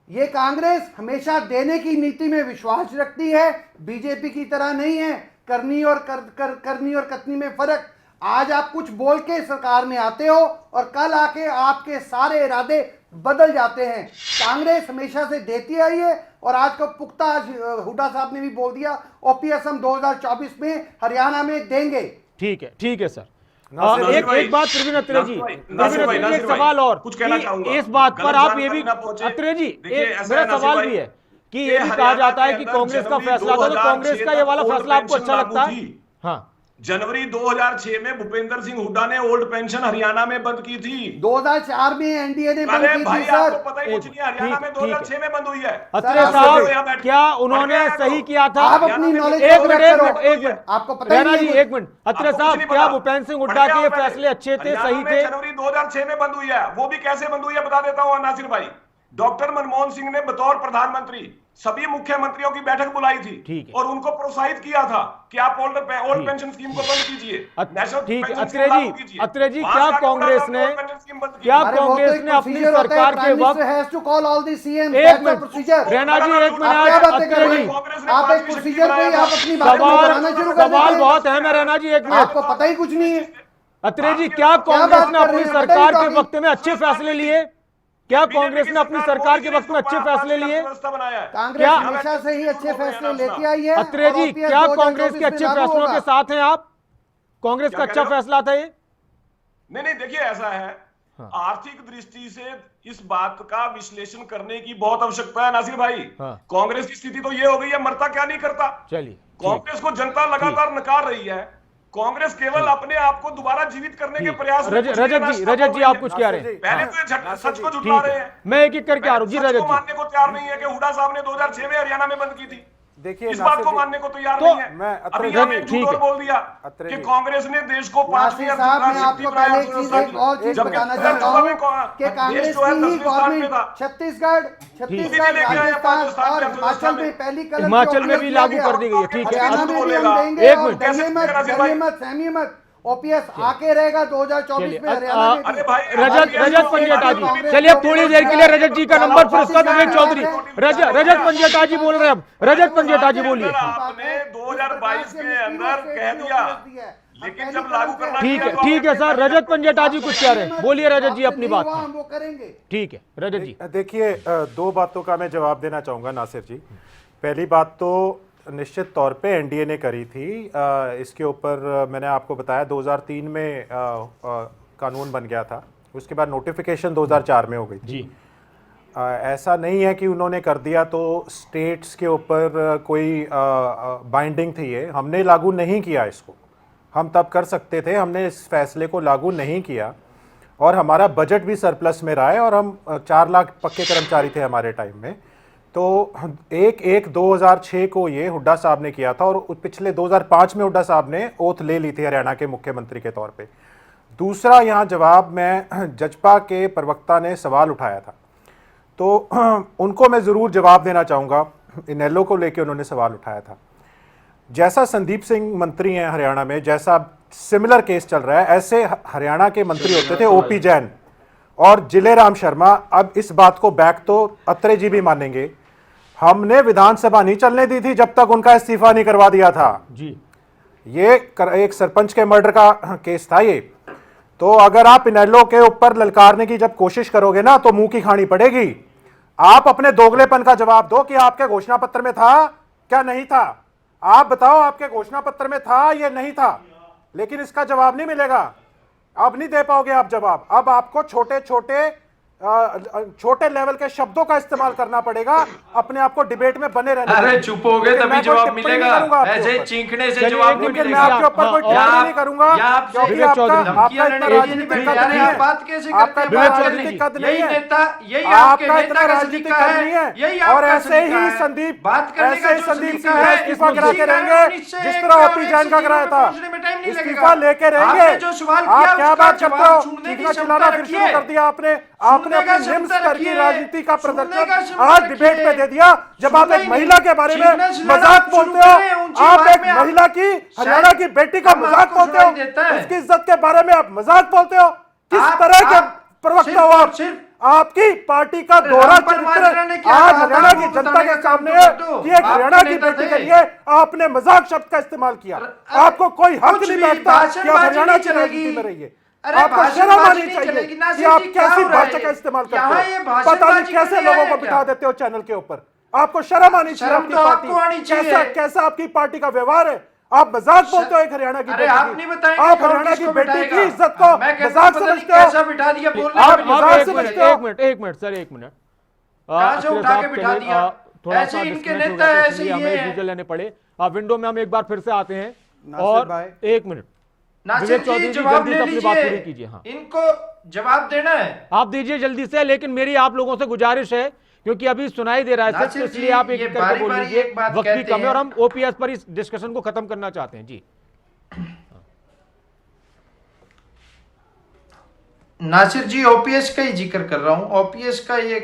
ये कांग्रेस हमेशा देने की नीति में विश्वास रखती है, बीजेपी की तरह नहीं है। करनी और करनी और कतनी में फर्क। आज आप कुछ बोल के सरकार में आते हो और कल आके आपके सारे इरादे बदल जाते हैं। कांग्रेस हमेशा से देती आई है और आज का पुख्ता, आज हुड्डा साहब ने भी बोल दिया, ओपीएस हम 2024 में हरियाणा में देंगे। ठीक है सर। नासिर भाई, एक बात प्रवीण अत्रे जी, नासिर भाई, एक सवाल और कुछ कहना चाहूंगा। इस बात पर आप ये भी, गलत जानकारी ना पहुंचे। अत्रे जी देखिए, एक ऐसा मेरा है नासिर सवाल भाई, भी है कि ये भी कहा जाता है कि कांग्रेस का फैसला था, तो कांग्रेस का ये वाला फैसला आपको अच्छा लगता है? हाँ, जनवरी 2006 में भूपेंद्र सिंह हुड्डा ने ओल्ड पेंशन हरियाणा में बंद की थी। 2004 में एनडीए ने बंद अरे की भाई, थी सर। आपको पता ही कुछ नहीं है, हरियाणा में ठीक है। 2006 में बंद हुई है। अत्रे आप साहब क्या उन्होंने सही किया था? आप अपनी नॉलेज एक को मिनट, व्यक्त एक करो। मिनट, एक मिनट, आपको पता ही रैना नहीं जी है एक मिनट। अत्रे आपको कुछ साहब नहीं क्या पता। भूपेंद्र सिंह पढ़ हुड्डा के के ये आओ फैसले अच्छे थे, हरियाणा सही में थे? जनवरी 2006 में बंद हुई है। वो भी कैसे बंद हुई है बता देता हूं नासिर भाई। डॉक्टर मनमोहन सिंह ने बतौर प्रधानमंत्री सभी मुख्यमंत्रियों की बैठक बुलाई थी ठीक है। और उनको प्रोत्साहित किया था कि आप ओल्ड पेंशन स्कीम को बंद कीजिए। नेशनल ठीक है। पेंशन अत्रे स्कीम जी, लागू कीजिए। अत्रे जी, वहां क्या जाके कांग्रेस उन्होंने ने- old pension scheme बंद की। क्या अरे वो तो कांग्रेस एक ने अपनी procedure होता है, सरकार के Prime वक्त, Minister has to call all the CMs, एक that's the minute, procedure। Raina ji एक आप क्या मिनट, बातें कर अत्रे रहे जी, हैं? कांग्रेस ने आप एक पांचवी शक्ति प्रोसीजर को ही बनाया आप था। अपनी बात में बनाना शुरू कर सवाल देते बहुत हैं। अहम है रैना जी, एक मिनट। आपको पता ही कुछ नहीं है। अत्रे जी, क्या कांग्रेस बात ने कर अपनी रहे हैं? सरकार बताइए के तो वक्त में अच्छे फैसले लिए? क्या कांग्रेस ने अपनी सरकार के वक्त में अच्छे फैसले लिए? कांग्रेस क्या- हमेशा से ही अच्छे फैसले लेती आई है। अत्रे और जी, OPS क्या 2024 कांग्रेस के में अच्छे लागू फैसलों होगा। के साथ हैं आप? कांग्रेस का क्या अच्छा कह रहे हो? फैसला था ये? नहीं देखिए ऐसा है, आर्थिक दृष्टि से इस बात का विश्लेषण करने की बहुत आवश्यकता है नासिर भाई। हाँ। कांग्रेस की स्थिति तो ये हो गई है, मरता क्या नहीं करता। चलिए, कांग्रेस को जनता लगातार नकार रही है। कांग्रेस केवल अपने आप को दोबारा जीवित करने के प्रयास में कुछ नहीं रजत जी आप कुछ कह रहे हैं? पहले तो ये सच को ठीक झुठला रहे है, हैं। मैं एक एक करके आ रहा हूँ जी। सच रजत को जी, मानने को तैयार नहीं है कि हुड्डा साहब ने 2006 में हरियाणा में बंद की थी। देखिए इस बात नासिर को जी, मानने को तैयार तो नहीं है। मैं अत्रे अभी जी, आपने एक ठीक झूठ और है। बोल दिया अत्रे कि जी। कांग्रेस ने देश को पांचवीं नासिर साहब, मैं शक्ति आपको बनाया पहले एक चीज, एक और चीज जबकि बताना 2014 चाहता में हूँ कि देश कांग्रेस जो है की ही 10वें स्थान पे गवर्नमेंट था। छत्तीसगढ़, राजस्थान और हिमाचल में पहली कलम हिमाचल में भी लागू कर दी गई है। ठीक है, हरियाणा में भी बोलेगा। हम देंगे। एक और मिनट। डरिए मत, डरिए मत, सहमिए मत। ओपीएस आके रहेगा 2024 में हरियाणा में भी। अरे भाई, रजत पंजेटा जी, चलिए अब थोड़ी देर के लिए रजत जी का नंबर, फिर उसका विवेक चौधरी। रजत पंजेटा जी बोल रहे हैं, अब रजत पंजेटा जी बोलिए। आपने 2022 के अंदर कह दिया, लेकिन जब लागू करना ठीक है, किया तो ठीक है आपने सर, रजत पंजेटा जी कुछ कह रहे हैं, बोलिए रजत जी अपनी बात। हम वो करेंगे। ठीक है रजत जी। देखिए दो बातों का मैं जवाब देना चाहूँगा नासिर जी। पहली बात तो निश्चित तौर पे एनडीए ने करी थी। इसके ऊपर मैंने आपको बताया 2003 में कानून बन गया था, उसके बाद नोटिफिकेशन 2004 में हो गई जी। ऐसा नहीं है कि उन्होंने कर दिया तो स्टेट्स के ऊपर कोई बाइंडिंग थी। ये हमने लागू नहीं किया इसको, हम तब कर सकते थे, हमने इस फैसले को लागू नहीं किया और हमारा बजट भी सरप्लस में रहा है और हम 4 लाख पक्के कर्मचारी थे हमारे टाइम में। तो 1/1/2006 को ये हुड्डा साहब ने किया था और पिछले 2005 में हुड्डा साहब ने ओथ ले ली थी हरियाणा के मुख्यमंत्री के तौर पे। दूसरा यहाँ जवाब, मैं जजपा के प्रवक्ता ने सवाल उठाया था तो उनको मैं ज़रूर जवाब देना चाहूँगा। इनेलो को लेके उन्होंने सवाल उठाया था। जैसा संदीप सिंह मंत्री हैं हरियाणा में, जैसा सिमिलर केस चल रहा है, ऐसे हरियाणा के मंत्री होते थे ओपी जैन और जिलेराम शर्मा। अब इस बात को बैक तो अत्रे जी भी मानेंगे, हमने विधानसभा नहीं चलने दी थी जब तक उनका इस्तीफा नहीं करवा दिया था जी। ये एक सरपंच के मर्डर का केस था ये। तो अगर आप इनेलो के ऊपर ललकारने की जब कोशिश करोगे ना तो मुंह की खानी पड़ेगी। आप अपने दोगलेपन का जवाब दो कि आपके घोषणा पत्र में था क्या नहीं था। आप बताओ आपके घोषणा पत्र में था या नहीं था, लेकिन इसका जवाब नहीं मिलेगा। अब नहीं दे पाओगे आप जवाब। अब आपको छोटे छोटे छोटे लेवल के शब्दों का इस्तेमाल करना पड़ेगा अपने आप को डिबेट में बने रहने के अरे लिए। चुप हो गए लेकिन तभी मैं कोई जवाब टिप्पणी नहीं मिलेगा, करूंगा आपके ऐसे ऊपर। चीखने से चलिए, जवाब एक नहीं मिनट लेकिन मिलेगा। मैं आपके ऊपर कोई हाँ, टिप्पणी नहीं करूंगा या आपसे क्योंकि विवेक आपका चौधरी, आपका इतना राजनीतिक कद नहीं है, बात कैसे आपका करते इतना हैं? राजनीतिक कद नहीं यही है, नेता, यही आपके आपका इतना नेता का राजनीतिक सलीका कद नहीं है, है। यही और आपका ऐसे सलीका ही है। संदीप बात करने का ऐसे ही जो संदीप सलीका सिंह है, इस्तीफा इसी गिराते कारण रहेंगे इससे जिस एक तरह और ओपी एक जैन का चीज गिराया में था। पहुंचने में टाइम नहीं इस्तीफा लगेगा। लेके रहेंगे। आपने जो सवाल आप किया क्या उसका बात करते जवाब हो? सुनने की चीखना क्षमता चिल्लाना फिर रखिए। शुरू कर दिया आपने सुनने का अपनी निम्न क्षमता स्तर की रखिए। राजनीति का सुनने का प्रदर्शन क्षमता आज रखिए। डिबेट में दे दिया। जब आप सुनना एक ही महिला नहीं। के बारे में चीखना चिल्लाना मजाक शुरू बोलते करें, हो, ऊंची आप आवाज एक में आप- महिला की हरियाणा की बेटी का हम मजाक आपको बोलते सुनाई देता हो, है। उसकी इज्जत के बारे में आप मजाक बोलते हो। किस आप- तरह के आप प्रवक्ता सिर्फ हो और आप? सिर्फ आपकी पार्टी का अरे दोहरा रामपाल माजरा ने चरित्र क्या आज कहा था, हरियाणा वो की जनता बताने के का काम सामने तो है कर दो। कि एक आपके हरियाणा की नेता बेटी थे। के लिए आपने मजाक शब्द का इस्तेमाल किया। अरे आपको कोई हक कुछ नहीं भी बैठता कि आप भाषणबाजी हरियाणा नहीं की चलेगी। राजनीति में रहिए। अरे आपको शर्म भाषणबाजी आनी नहीं चाहिए चलेगी। कि नासिर आप जी, क्या कैसी हो रहा है भाषा का ये? इस्तेमाल करते यहाँ ये हो। भाषणबाजी पता नहीं कैसे करने लोगों आए को क्या? बिठा देते हो चैनल के ऊपर। आपको शर्म आनी चाहिए। शर्म आपकी तो पार्टी आपको आनी चाहिए। कैसा कैसा आपकी पार्टी का व्यवहार है। आप मजाक बोलते हो एक हरियाणा की अरे बेटी आप की। नहीं बताएंगे आप कौन हरियाणा की किसको बेटी बिठाएगा? की इज्जत को मैं कहता हूं मजाक पता नहीं समझते हो। कैसा बिठा दिया बोलने आप का भी मजाक नहीं समझते समझते हो। एक मिनट सर, एक मिनट। कहां से अखिलेश उठा साहब, के बिठा चलिए, दिया? थोड़ा ऐसे सा इनके disconnect हो नेता गया, तो ऐसे इसलिए ही हमें हैं। विजुअल लेने पड़े। विंडो में हम एक बार फिर से आते हैं। नासिर और भाई। एक मिनट नासिर विवेक जी चौधरी जी, जवाब जल्दी ले से अपनी बात पूरी लीजिए। कीजिए। हाँ, इनको जवाब देना है। आप दीजिए जल्दी से, लेकिन मेरी आप लोगों से गुजारिश है क्योंकि अभी सुनाई दे रहा है सिर्फ, नासिर तो इसलिए जी, आप एक ये एक करके बारी बोल बारी लीजिए। एक बात वक्त भी कहते कम है और हैं। हम ओपीएस पर इस डिस्कशन को खत्म करना चाहते हैं। जी, नासिर जी ओपीएस का ही जिक्र कर रहा हूं। ओपीएस का ये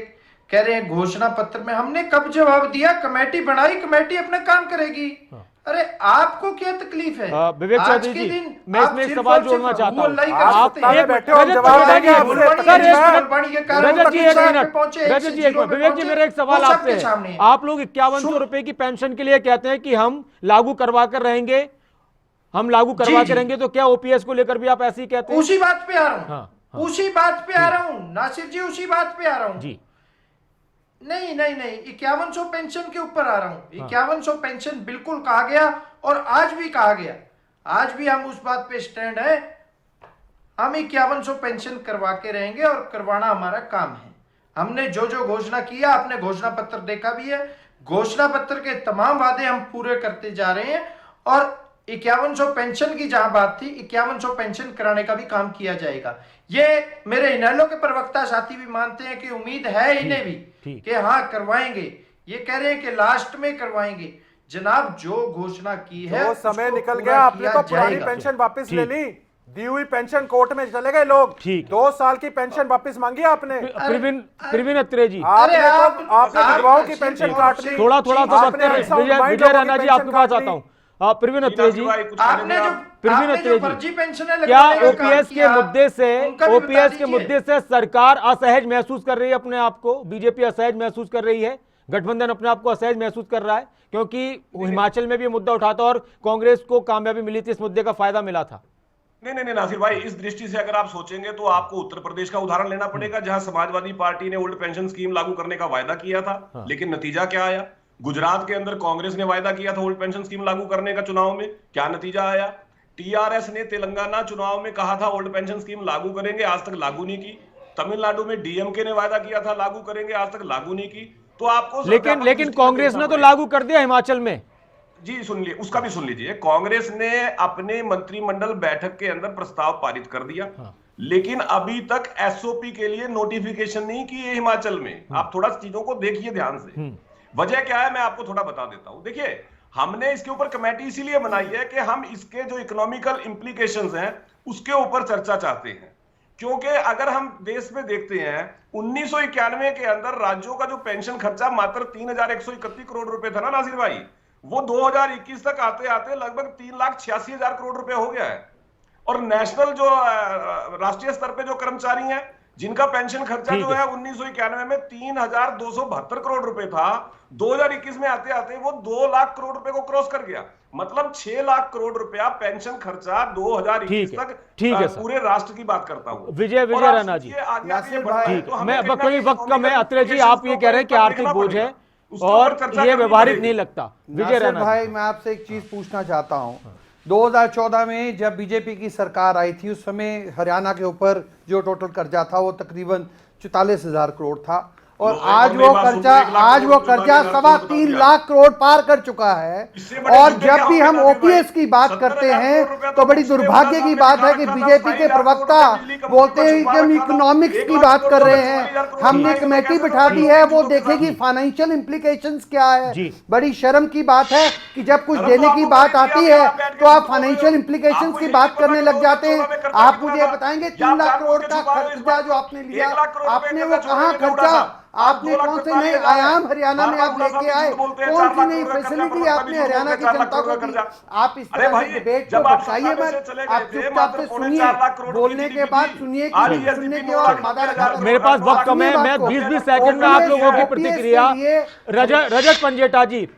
कह रहे हैं घोषणा पत्र में हमने कब जवाब दिया? कमेटी बनाई, कमेटी अपना काम करेगी। अरे आपको क्या तकलीफ है? विवेक आज चौधरी के जी, दिन मैं आप इसमें एक सिर्फ सवाल और जोड़ना सिर्फ चाहता वो हूं। लाई कर आप सकते हैं। ताले बैठे हो, हम रजत जवाब जी, देंगे आपसे। सर, एक मिनट। फुलवाड़ी के कारण रजत जी, एक तक मिनट। पहुंचे, रजत जी, एक मिनट। विवेक जी, मेरा एक सवाल वो आपसे सबके सामने है। है। आप लोग 5100 रुपए की पेंशन के लिए कहते हैं कि हम लागू करवा कर रहेंगे, हम लागू करवा जी। के रहेंगे, तो क्या ओपीएस को लेकर भी आप ऐसे ही कहते हैं? उसी बात पे आ रहा हूं। हाँ, उसी बात पे आ रहा हूं नासिर जी, उसी बात पे आ रहा हूं। जी, नहीं नहीं नहीं, 5100 पेंशन के ऊपर आ रहा हूं। 5100 पेंशन बिल्कुल कहा गया और आज भी कहा गया। आज भी हम उस बात पे स्टैंड है। हम 5100 पेंशन करवा के रहेंगे और करवाना हमारा काम है। हमने जो जो घोषणा किया, आपने घोषणा पत्र देखा भी है। घोषणा पत्र के तमाम वादे हम पूरे करते जा रहे हैं और 5100 पेंशन की जहां बात थी, 5100 पेंशन कराने का भी काम किया जाएगा। ये मेरे इनेलो के प्रवक्ता साथी भी मानते हैं कि उम्मीद है इन्हें भी ठीक। कि हाँ करवाएंगे। ये कह रहे हैं कि लास्ट में करवाएंगे। जनाब जो घोषणा की है जो समय उसको निकल पूरा गया, आपने किया तो पुरानी जाएगा। पेंशन वापस ले ठीक। ली। दी हुई पेंशन कोर्ट में चले गए लोग। ठीक। 2 साल की पेंशन वापस मांगी आपने। प्रवीण अत्रे जी, आपने आप- तो आपने आप- विधवाओं की ठीक। पेंशन काट ली। थोड़ा थोड़ा तो आपने वक्त अनसाउंड विजय माइंड विजय लोगों की रैना जी, पेंशन आपके पास काट आता ली। हूँ। प्रवीण अत्रे जी, आपने जो प्रवीण आपने अत्रे जो जी, फर्जी पेंशन क्या ओपीएस के मुद्दे से सरकार असहज महसूस कर रही है अपने आप को? बीजेपी असहज महसूस कर रही है, गठबंधन अपने आप को असहज महसूस कर रहा है? क्योंकि हिमाचल में भी ये मुद्दा उठा था और कांग्रेस को कामयाबी मिली थी, इस मुद्दे का फायदा मिला था। नहीं नासिर भाई, इस दृष्टि से अगर आप सोचेंगे तो आपको उत्तर प्रदेश का उदाहरण लेना पड़ेगा, जहां समाजवादी पार्टी ने ओल्ड पेंशन स्कीम लागू करने का वायदा किया था, लेकिन नतीजा क्या आया? गुजरात के अंदर कांग्रेस ने वायदा किया था ओल्ड पेंशन स्कीम लागू करने का चुनाव में, क्या नतीजा आया? टीआरएस ने तेलंगाना चुनाव में कहा था ओल्ड पेंशन स्कीम लागू करेंगे, आज तक लागू नहीं की। तमिलनाडु में डीएमके ने वायदा किया था लागू करेंगे, आज तक लागू नहीं की। तो आपको लेकिन कांग्रेस ने तो लागू कर दिया हिमाचल में। जी सुन लीजिए, उसका भी सुन लीजिए। कांग्रेस ने अपने मंत्रिमंडल बैठक के अंदर प्रस्ताव पारित कर दिया, लेकिन अभी तक एसओपी के लिए नोटिफिकेशन नहीं की है हिमाचल में। आप थोड़ा चीजों को देखिए ध्यान से। वजह क्या है मैं आपको थोड़ा बता देता हूं। देखिए, हमने इसके ऊपर कमेटी इसीलिए बनाई है कि हम इसके जो इकोनॉमिकल इंप्लीकेशंस हैं उसके ऊपर चर्चा चाहते हैं। क्योंकि अगर हम देश में देखते हैं 1991 के अंदर राज्यों का जो पेंशन खर्चा मात्र 3,131 करोड़ रुपए था ना नासिर भाई, वो 2021 तक आते आते लगभग 3,86,000 करोड़ रुपए हो गया है। और नेशनल जो राष्ट्रीय स्तर पे जो कर्मचारी हैं जिनका पेंशन खर्चा जो है 1991 में 3,272 करोड़ रुपए था, 2021 में आते आते वो 2 लाख करोड़ रुपए को क्रॉस कर गया। मतलब 6 लाख करोड़ रुपया पेंशन खर्चा 2021 तक ठीक है सर। पूरे राष्ट्र की बात करता हूँ। विजय रैना जी, मैं कोई वक्त कम है। अत्रे जी, आप ये कह रहे हैं कि आर्थिक बोझ है और ये व्यवहारिक नहीं लगता। विजय नासिर रैना भाई, मैं आपसे एक चीज पूछना चाहता हूं। 2014 में जब बीजेपी की सरकार आई थी, उस समय हरियाणा के ऊपर जो टोटल कर्जा था वो तकरीबन 44,000 करोड़ था और लो, आज हमने वो बात सुन कर्जा ली, 1 लाख करोड़ 3.25 दिया। लाख करोड़ पार कर चुका है। इससे बड़े और मुद्दे जब क्या भी होंगे हम नासिर भाई? ओपीएस की बात 70,000 करते करोड़ हैं रुपया तो बड़ी पिछले दुर्भाग्य साल की में बात है कि दिखा रखा था, बीजेपी के 22,000 करोड़ प्रवक्ता रुपया बिजली कंपनी बोलते पर हैं कि छुपा हम रखा था। इकोनॉमिक्स 1 की लाख बात करोड़ कर रहे रुपया हैं, 44,000 करोड़ हमने रुपया कमेटी कैसे बिठा दी होगा? है, वो चीजों के देखेगी साथ। फाइनेंशियल इम्प्लीकेशंस क्या है। जी। बड़ी शर्म की बात है कि जब कुछ शर्म देने तो की आपको बात करनी आती चाहिए, है आप बैठ के तो आप चुप हो गए फाइनेंशियल हो। इम्प्लीकेशंस आपको की यही बात नहीं पता करने कि लग जाते 2016 में हैं। कर्जा आप कितना मुझे था? बताएंगे या 3 लाख आप करोड़ जानबूझ के का छुपा रहे हो इस खर्चा बात जो को? आपने लिया, 1 लाख करोड़ रुपए आपने कर्जा वो छोड़ने कहाँ में उड़ा खर्चा, था। आपने कौन से नए आयाम हरियाणा में आप लेके आए, कौन सी नई फैसिलिटी आपने हरियाणा की जनता को दी। आप इस तरह से डिबेट को भटकाइए मत, आप चुपचाप से सुनिए, बोलने के बाद सुनिए कि सुनने के बाद मादा लगा मेरे पास वक्त कम है, मैं 20-20 सेकंड में आप लोगों की प्रतिक्रिया। रजत पंजेटा जी,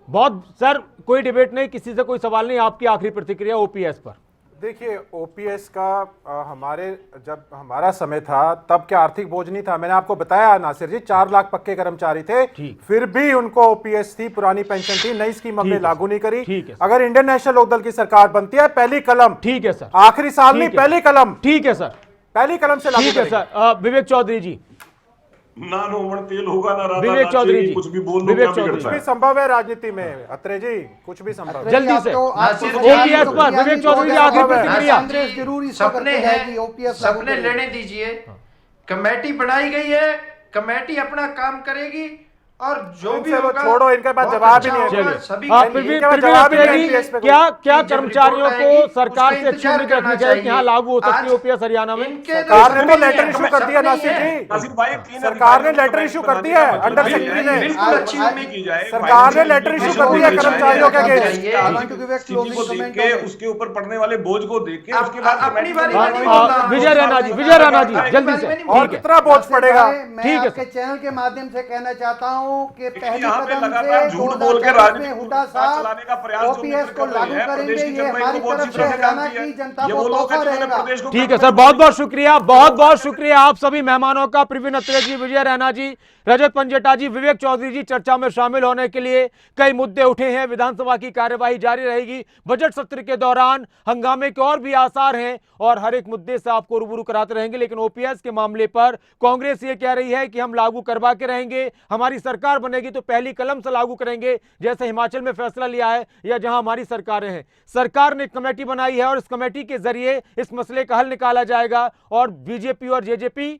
बहुत सर कोई डिबेट नहीं, किसी से कोई सवाल नहीं, आपकी आखिरी प्रतिक्रिया ओपीएस पर। देखिए ओपीएस का हमारे जब हमारा समय था तब क्या आर्थिक बोझ नहीं था। मैंने आपको बताया नासिर जी 4 लाख पक्के कर्मचारी थे, ठीक। फिर भी उनको ओपीएस थी, पुरानी पेंशन थी, नई स्कीम हमने ठीक है लागू नहीं करी। ठीक है। अगर इंडियन नेशनल लोकदल की सरकार बनती है पहली कलम, ठीक है सर, आखिरी साल नहीं ठीक है। पहली कलम, ठीक है सर, पहली कलम से लागू ठीक है करेंगे। सर। विवेक चौधरी जी, ना रोमन तेल होगा ना राधा विवेक नाची, चौधरी जी, कुछ भी बोल लो, विवेक क्या चौधरी बिगड़ता कुछ भी है? संभव है राजनीति में अत्रे जी, कुछ भी संभव है। जल्दी से। नासिर ओपीएस पर विवेक चौधरी जी आखिरी प्रतिक्रिया। कांग्रेस जरूर इसको सपने करके हैं, जाएगी, ओपीएस लागू सपने करेगी। लेने दीजिए। कमेटी बनाई गई है, कमेटी अपना काम करेगी और जो भी इनसे वो होगा छोड़ो, इनके पास बहुत जवाब ही अच्छा नहीं है। होगा, चलिए। सभी हाँ, के लिए। प्रवीण इनके जवाब ही नहीं है अत्रे जी, NPS पे क्या क्या जब कर्मचारियों रिपोर्ट को आएगी, सरकार उसका से अच्छी इंतजार उम्मीद रखनी करना चाहिए कि हाँ चाहिए। लागू हो सकती है आज ओपीएस हरियाणा में? इनके सरकार ने देश तो में लेटर ये इशू कर दिया सपने नासिर ही है। जी, नासिर भाई, 3 सरकार ने अधिकारियों लेटर को इशू कमेटी कर दिया है, बनाने का अंडर मतलब सेक्रेटरी ये है ने। कि बिल्कुल अच्छी बात उम्मीद की जाए, सरकार ने फाइनेंशियल लेटर इशू इम्प्लीकेशन कर दिया को कर्मचारियों के देखिए, अगेंस्ट। चाहिए। I want to give a स्थिति को closing देख comment के on it. उसके ऊपर पड़ने वाले बोझ को देख के अब उसके बाद अपनी कमेटी बारी बनाई में नहीं जाएगी। बोलना। विजय रैना जी, विजय रैना जी, जल्दी से। अपनी बारी में नहीं और ठीक है। कितना बोझ नासिर पड़ेगा? भाई, मैं ठीक है आपके चैनल के माध्यम से कहना चाहता हूं कि पहली यहाँ पे कदम लगातार से झूठ बोल के 2024 में राजनीतिक हुड्डा राज चलाने का प्रयास साहब जो ओपीएस मित्र को कर रहे लागू हैं, करेंगे, प्रदेश की ये जनता हमारी इनको बहुत तरफ अच्छी से तरह से हरियाणा जानती है। की जनता ये को वो लोग तोहफा हैं जिन्होंने रहेगा। प्रदेश को ठीक है कर्मचारी सर, बहुत बहुत शुक्रिया, बहुत बहुत शुक्रिया आप सभी मेहमानों का, प्रवीण अत्रे जी, विजय रैना जी, रजत पंजेटा जी, विवेक चौधरी जी, चर्चा में शामिल होने के लिए। कई मुद्दे उठे हैं, विधानसभा की कार्यवाही जारी रहेगी, बजट सत्र के दौरान हंगामे के और भी आसार हैं और हर एक मुद्दे से आपको रूबरू कराते रहेंगे। लेकिन ओपीएस के मामले पर कांग्रेस ये कह रही है कि हम लागू करवा के रहेंगे, हमारी सरकार बनेगी तो पहली कलम से लागू करेंगे, जैसे हिमाचल में फैसला लिया है या जहां हमारी सरकारें हैं। सरकार ने कमेटी बनाई है और इस कमेटी के जरिए इस मसले का हल निकाला जाएगा। और बीजेपी और जेजेपी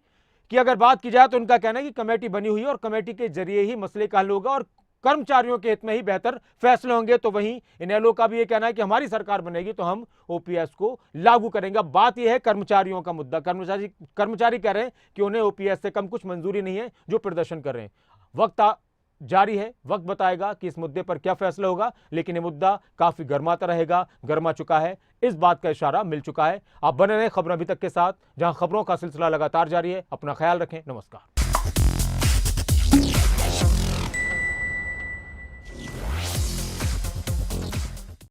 की अगर बात की जाए तो उनका कहना है कि कमेटी बनी हुई है और कमेटी के जरिए ही मसले का हल होगा और कर्मचारियों के हित में ही बेहतर फैसले होंगे। तो वहीं इनेलो का भी ये कहना है कि हमारी सरकार बनेगी तो हम ओपीएस को लागू करेंगे। अब बात यह है कर्मचारियों का मुद्दा, कर्मचारी कह रहे हैं कि उन्हें ओपीएस से कम कुछ मंजूरी नहीं है जो प्रदर्शन कर रहे हैं। वक्त जारी है, वक्त बताएगा कि इस मुद्दे पर क्या फैसला होगा, लेकिन ये मुद्दा काफी गर्माता रहेगा, गर्मा चुका है, इस बात का इशारा मिल चुका है। आप बने रहें खबरों अभी तक के साथ, जहां खबरों का सिलसिला लगातार जारी है। अपना ख्याल रखें, नमस्कार।